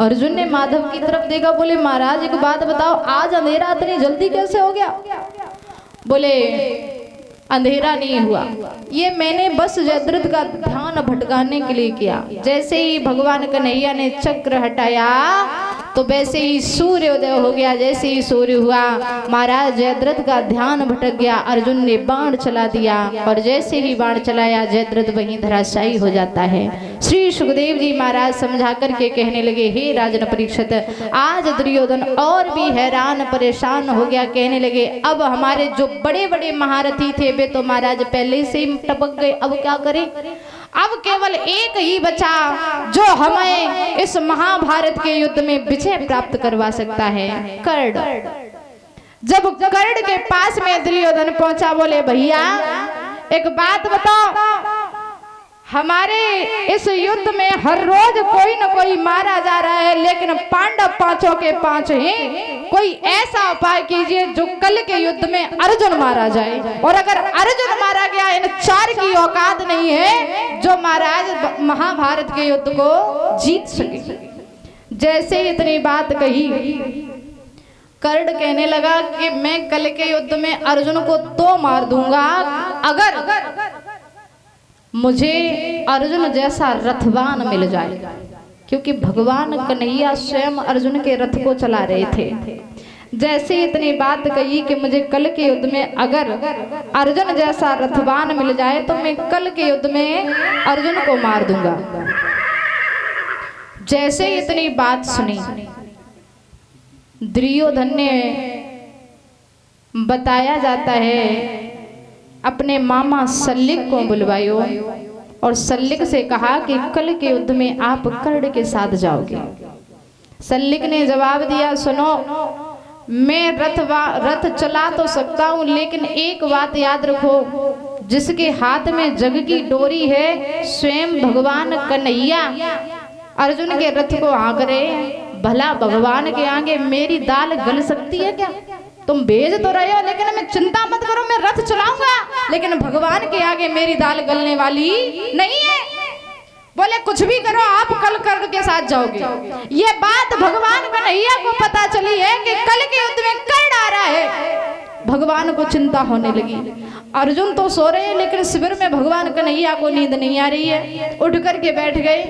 अर्जुन ने माधव की तरफ देखा, बोले महाराज एक बात बताओ, आज अंधेरा इतनी जल्दी कैसे हो गया। बोले अंधेरा नहीं हुआ, ये मैंने बस जयद्रथ का ध्यान भटकाने के लिए किया। जैसे ही भगवान कन्हैया ने चक्र हटाया तो वैसे ही सूर्य उदय हो गया। जैसे ही सूर्य हुआ महाराज जयद्रथ का ध्यान भटक गया। अर्जुन ने बाण चला दिया और जैसे ही बाण चलाया जयद्रथ वहीं धराशायी हो जाता है। श्री सुखदेव जी महाराज समझा करके कहने लगे, हे राजन परीक्षित, आज दुर्योधन और भी हैरान परेशान हो गया। कहने लगे अब हमारे जो बड़े बड़े महारथी थे वे तो महाराज पहले से ही टपक गए, अब क्या करें। अब केवल एक ही बचा जो हमें इस महाभारत के युद्ध में विजय प्राप्त करवा सकता है, कर्ण। जब कर्ण के पास में दुर्योधन पहुंचा, बोले भैया एक बात बताओ, हमारे इस युद्ध में हर रोज कोई न कोई मारा जा रहा है, लेकिन पांडव 5 के 5 हैं। कोई ऐसा उपाय कीजिए जो कल के युद्ध में अर्जुन मारा जाए, और अगर अर्जुन मारा गया इन 4 की औकात नहीं है जो महाराज महाभारत के युद्ध को जीत सके। जैसे इतनी बात कही कर्ण कहने लगा कि मैं कल के युद्ध में अर्जुन को तो मार दूंगा अगर मुझे अर्जुन जैसा रथवान मिल जाए, क्योंकि भगवान कन्हैया स्वयं अर्जुन के रथ को चला रहे थे। जैसे इतनी बात कही कि मुझे कल के युद्ध में अगर अर्जुन जैसा रथवान मिल जाए तो मैं कल के युद्ध में अर्जुन को मार दूंगा। जैसे इतनी बात सुनी, दुर्योधन ने बताया जाता है अपने मामा सल्लिक को बुलवायो और सल्लिक से कहा कि कल के युद्ध में आप कर्ण के साथ जाओगे। सल्लिक ने जवाब दिया, सुनो मैं रथ चला तो सकता हूँ, लेकिन एक बात याद रखो, जिसके हाथ में जग की डोरी है स्वयं भगवान कन्हैया अर्जुन के रथ को हाँक रहे, भला भगवान के आगे मेरी दाल गल सकती है क्या? तुम भेज तो रहे हो, लेकिन मैं चिंता मत करो, मैं रथ चलाऊंगा, लेकिन भगवान के आगे मेरी दाल गलने वाली नहीं है। बोले कुछ भी करो, आप कल कर्ण के साथ जाओगे। ये बात भगवान कन्हैया को पता चली है कि कल के युद्ध में कर्ण आ रहा है। भगवान को चिंता होने लगी। अर्जुन तो सो रहे हैं, लेकिन शिविर में भगवान कन्हैया को नींद नहीं आ रही है। उठ करके बैठ गए।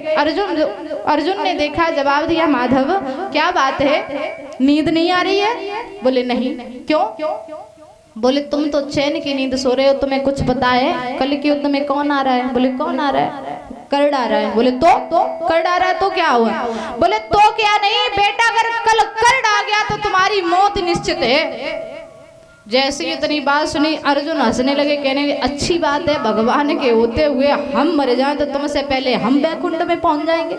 अर्जुन ने देखा, जवाब दिया, माधव क्या बात है, नींद नहीं आ रही है? बोले नहीं। क्यों? बोले तुम तो चैन की नींद सो रहे हो, तुम्हें कुछ पता है कल के युद्ध में कौन आ रहा है? बोले कौन आ रहा है? कर्ण आ रहा है। बोले तो कर्ण आ रहा है तो क्या हुआ? बोले तो क्या नहीं बेटा, अगर कल कर्ण आ गया तो तुम्हारी मौत निश्चित है। जैसे इतनी बात सुनी अर्जुन हंसने लगे, कहने लगे अच्छी बात है, भगवान के होते हुए हम मर जाएं तो तुमसे पहले हम वैकुंठ में पहुंच जाएंगे।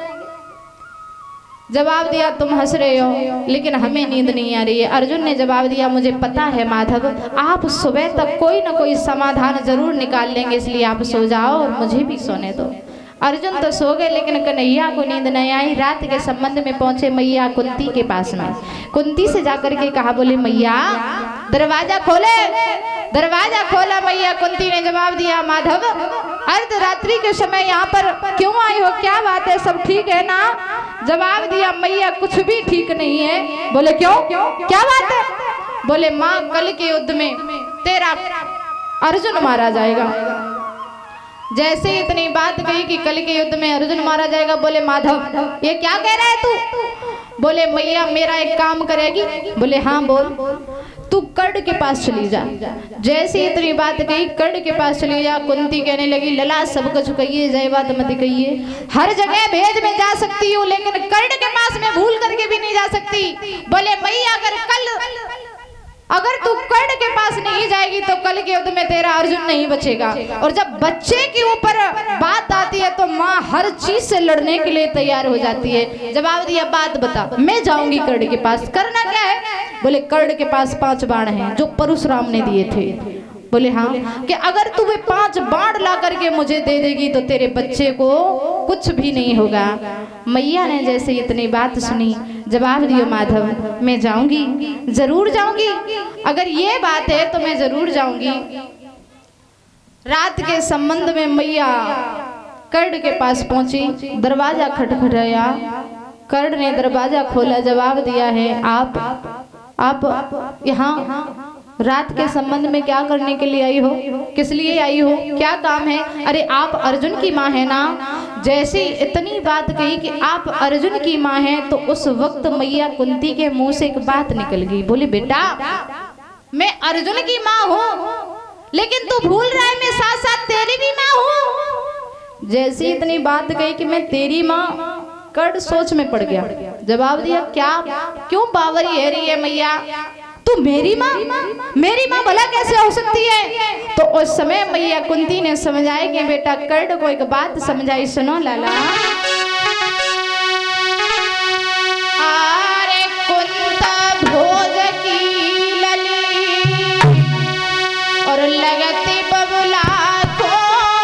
जवाब दिया, तुम हंस रहे हो लेकिन हमें नींद नहीं आ रही है। अर्जुन ने जवाब दिया, मुझे पता है माधव, आप सुबह तक कोई ना कोई समाधान जरूर निकाल लेंगे, इसलिए आप सो जाओ और मुझे भी सोने दो। अर्जुन तो सो गए, लेकिन कन्हैया को नींद नहीं आई। रात के संबंध में पहुंचे मैया कुंती के पास में। कुंती से जाकर के कहा, बोले मैया दरवाजा खोले। दरवाजा खोला। मैया कुंती ने जवाब दिया, माधव अर्धरात्रि के समय यहाँ पर क्यों आई हो, क्या बात है, सब ठीक है ना? जवाब दिया, मैया कुछ भी ठीक नहीं है। बोले क्यों, क्या बात है? बोले माँ कल के युद्ध में तेरा अर्जुन मारा जाएगा। जैसे इतनी बात कही कि कल के युद्ध में अर्जुन मारा जाएगा, बोले माधव ये क्या कह रहा है तू? बोले मैया मेरा एक काम करेगी? बोले हाँ बोल। तू कर्ण के पास चली जा। जैसे इतनी बात कही कर्ण के पास चली जा। कुंती कहने लगी, लला सब कुछ कहिए, जय बात मत कहिए, हर जगह भेज में जा सकती हूँ, लेकिन कर्ण के पास में भूल करके भी नहीं जा सकती। बोले मैया अगर तू कर्ण के पास नहीं जाएगी तो कल के युद्ध में तेरा अर्जुन नहीं बचेगा। और जब बच्चे के ऊपर बात आती है तो माँ हर चीज से लड़ने के लिए तैयार हो जाती है। जवाब दिया, बात बता। मैं जाऊंगी कर्ण के पास, करना क्या है? बोले कर्ण के पास 5 बाण हैं जो परशुराम ने दिए थे। बोले हाँ, कि अगर तू वे 5 बाण ला करके मुझे दे देगी तो तेरे बच्चे को कुछ भी नहीं होगा। मैया ने जैसे इतनी बात सुनी, जवाब दिया, माधव मैं जाऊंगी, जरूर जाऊंगी, अगर ये बात है तो मैं जरूर जाऊंगी। रात के संबंध में मैया कर्ण के पास पहुंची। दरवाजा खटखटाया। कर्ण ने दरवाजा खोला। जवाब दिया है, आप यहाँ रात के संबंध में क्या करने के लिए आई हो? किस लिए आई हो? क्या काम है? अरे आप अर्जुन की माँ है ना? जैसे इतनी बात कही कि आप अर्जुन की माँ हैं तो उस वक्त मैया कुंती के मुंह से एक बात निकल गई। बोली बेटा मैं अर्जुन की माँ हूँ, लेकिन तू भूल रहा है मैं साथ साथ तेरी भी माँ हूँ। जैसे इतनी बात कही कि मैं तेरी माँ, कर्ण सोच में पड़ गया। जवाब दिया, क्या क्यों बावरी है रही है मैया, तू मेरी माँ भला कैसे हो सकती है? तो उस समय मैया कुंती ने समझाया कि बेटा कर्ण को एक बात समझाई, सुनो लाला। आरे कुंता भोज की लली और लगती बबुला को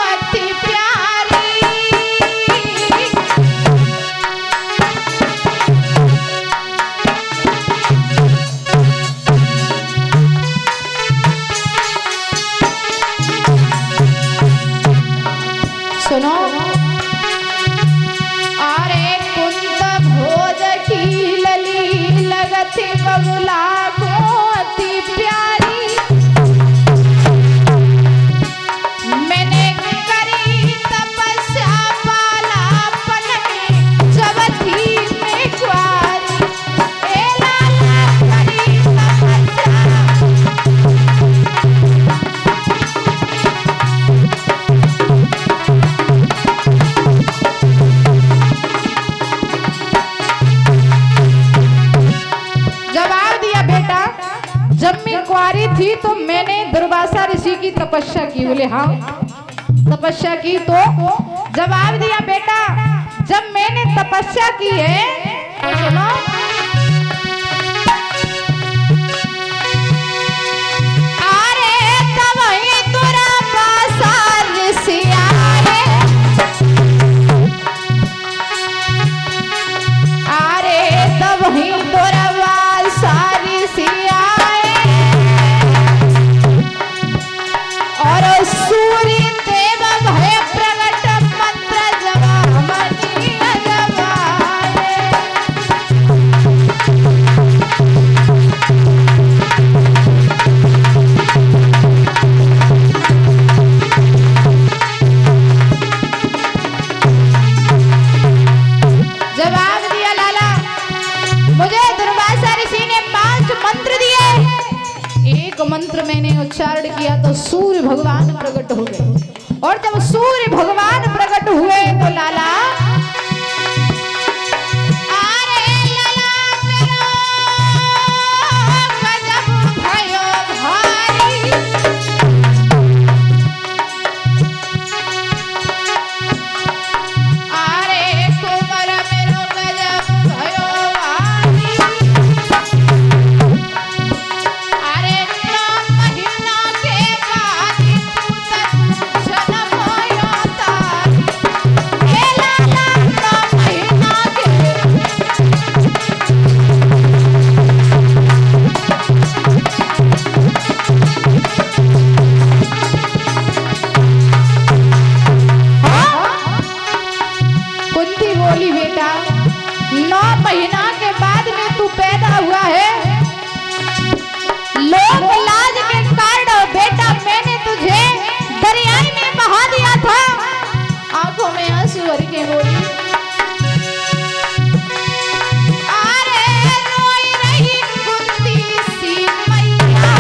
अति प्यारी। सुनो थी बबुला को अति प्यारी, मैंने करी तपस्या बालापन में जब थी मैं कुंवारी। ए लाला करी तपस्या, जवाब दिया बेटा जब मैं कुंवारी थी तो मैंने दुर्वासा ऋषि की तपस्या की। बोले हाँ तपस्या की। तो जवाब दिया बेटा जब मैंने तपस्या की है तो सुनो, अरे तब ही दुर्वासा ऋषि आए, अरे तब ही दुर्वासा ऋषि आए और सूर्य देव भय प्रगट मंत्र जवामनी जवाए। जवाब दिया लाला मुझे दुर्वासा ऋषि ने 5 मंत्र दिए, एक मंत्र मैंने उच्चारण किया तो सूर्य भगवान प्रकट हो गए और जब सूर्य भगवान प्रकट हुए तो लाला अरे लाला मेरो गजब भयो भारी, अरे कुंवर मेरो गजब भयो भारी, अरे 9 महीना के बाद तू जन्म होया तारी। हे लाला 9 महीना के, कुंती बोली बेटा 9 महीना के बाद में तू पैदा हुआ है, लोक लाज के कारण बेटा मैंने तुझे दरियाई में बहा दिया था। आंखों में आंसू भर के बोली अरे रोई रही कुंती सी मैया,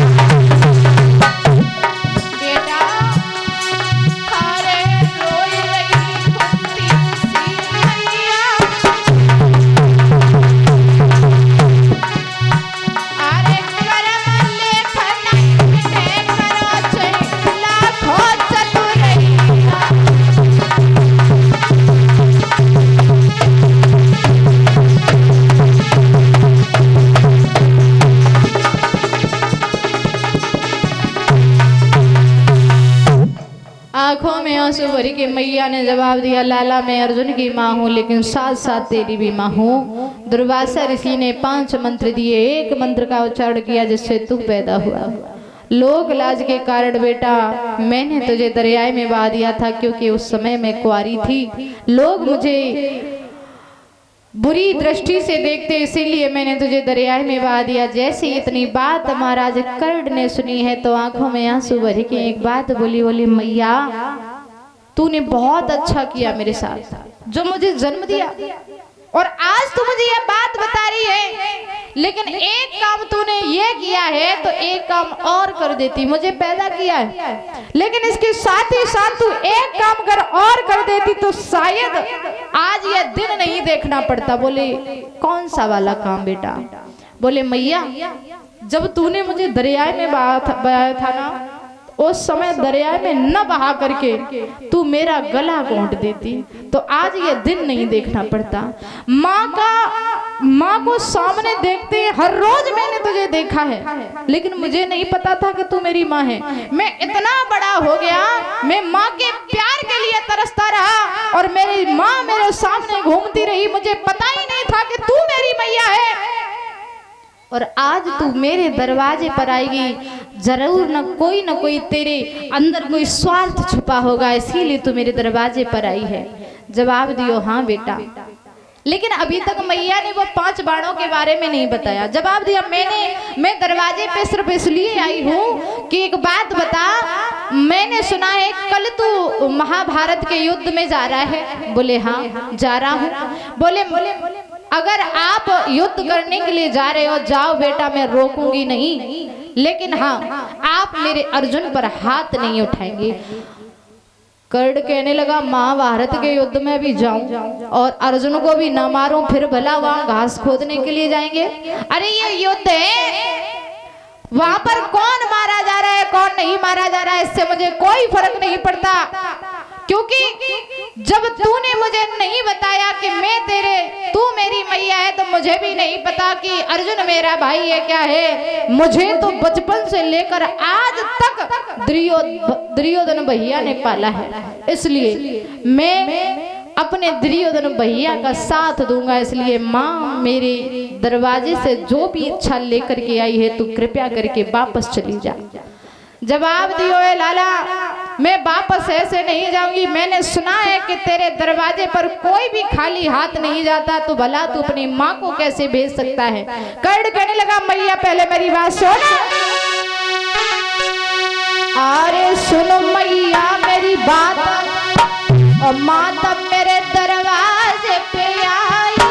बेटा अरे रोई रही कुंती सी मैया, अरे कर्म लेखन मिटे करो चै लाखों चतुरैया। आंखों में आंसू भरी के मैया ने जवाब दिया लाला मैं अर्जुन की माँ हूँ लेकिन साथ साथ तेरी भी माँ हूँ। दुर्वासा ऋषि ने 5 मंत्र दिए, एक मंत्र का उच्चारण किया जिससे तू पैदा हुआ। लोक लाज के कारण बेटा मैंने तुझे दरियाई में बहा दिया था क्योंकि उस समय मैं कुंवारी थी, लोग मुझे बुरी दृष्टि से देखते इसीलिए मैंने तुझे दरियाई में बहा दिया। जैसे इतनी बात महाराज कर्ण ने सुनी है तो आंखों में आंसू भर के एक बात बोली, बोली मैया तूने बहुत अच्छा किया मेरे साथ जो मुझे जन्म दिया और आज तू मुझे ये बात बता रही है, लेकिन एक काम तूने ये किया है तो एक काम और कर देती। मुझे पैदा किया है लेकिन इसके साथ ही साथ तू एक काम कर और कर देती तो शायद आज ये दिन नहीं देखना पड़ता। बोले कौन सा वाला काम बेटा? बोले मैया जब तूने मुझे दरियाई में बहाया था ना उस समय दरिया में न बहा करके तू मेरा गला घोंट देती तो आज ये दिन नहीं देखना पड़ता। माँ को सामने देखते हर रोज मैंने तुझे देखा है लेकिन मुझे नहीं पता था कि तू मेरी माँ है। मैं इतना बड़ा हो गया, मैं माँ के प्यार के लिए तरसता रहा और मेरी माँ मेरे सामने घूमती रही, मुझे पता ही नहीं था कि तू मेरी मैया है और आज तू मेरे दरवाजे पर आएगी। जरूर न कोई तेरे अंदर कोई स्वार्थ छुपा होगा इसीलिए तू मेरे दरवाजे पर आई है। जवाब दियो हाँ बेटा। लेकिन अभी तक मैया ने वो 5 बाणों के बारे में नहीं बताया। जवाब दिया मैं दरवाजे पे सिर्फ इसलिए आई हूँ कि एक बात बता, मैंने सुना है कल तू महाभारत के युद्ध में जा रहा है। बोले हाँ जा रहा हूँ। बोले अगर आप युद्ध करने के लिए जा रहे हो जाओ बेटा, मैं रोकूंगी नहीं, लेकिन हाँ आप मेरे अर्जुन पर हाथ नहीं उठाएंगे। कर्ण कहने लगा महाभारत के युद्ध में भी जाऊं और अर्जुन को भी न मारूं, फिर भला वहां घास खोदने के लिए जाएंगे? अरे ये युद्ध है, वहां पर कौन मारा जा रहा है कौन नहीं मारा जा रहा है इससे मुझे कोई फर्क नहीं पड़ता, क्योंकि जब तूने मुझे नहीं बताया कि तू मेरी मैया है तो मुझे भी नहीं पता कि अर्जुन मेरा भाई है क्या है। मुझे तो बचपन से लेकर आज तक दुर्योधन भैया ने पाला है, इसलिए मैं अपने दुर्योधन भैया का साथ दूंगा। इसलिए माँ मेरे दरवाजे से जो भी इच्छा लेकर के आई है तू कृपया करके वापस चली जा। जवाब दियो है लाला, मैं वापस ऐसे नहीं जाऊंगी। मैंने सुना है कि तेरे दरवाजे पर कोई भी खाली हाथ नहीं जाता, तो भला तू अपनी माँ को कैसे भेज सकता है? कर्ण कहने लगा मैया पहले मेरी बात सुन। अरे सुनो मैया मेरी बात, और माँ तब मेरे दरवाजे पे आई।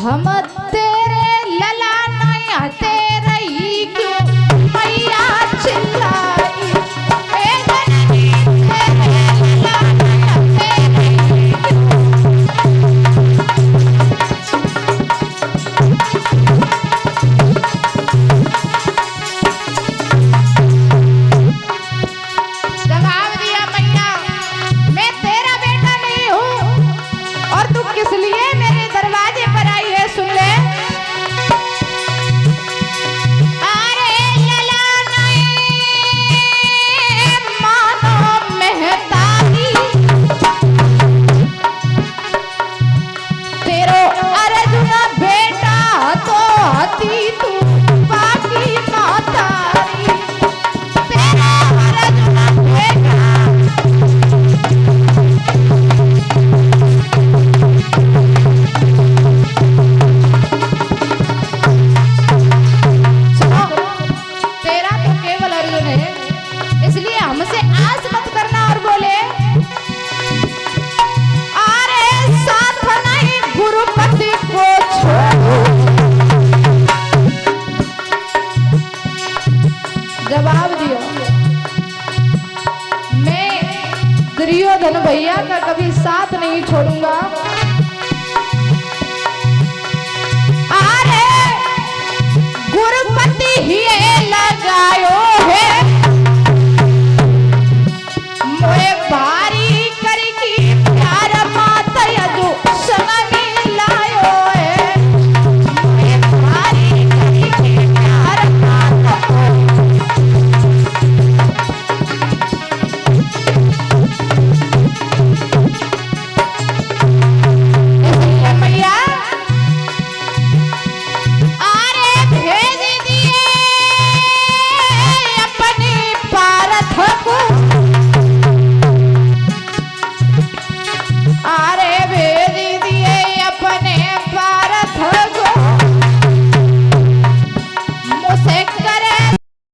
हम तेरे लला नहाते रही क्यों मैया चिल्लाई, जवाब दिया मैया मैं तेरा बेटा नहीं हूँ और तू किस लिए मेरे दरवाजे पर आई है? सुन ले। अरे लला नहीं मानो मेहतारी, तेरो अर्जुन बेटा तो हती तू बाकी मातारी, तेरा अर्जुन बेटा हमसे आस मत करना। और बोले अरे साथ नहीं गुरुपति को छोड़ो। जवाब दियो मैं दुर्योधन भैया का कभी साथ नहीं छोड़ूंगा। अरे गुरुपति ही लगायो है मोरे भारी करकी प्यार माता जो संग में लायो है, मोरे भारी करकी प्यार माता मैया अरे भेज दिए अपने पारथ को।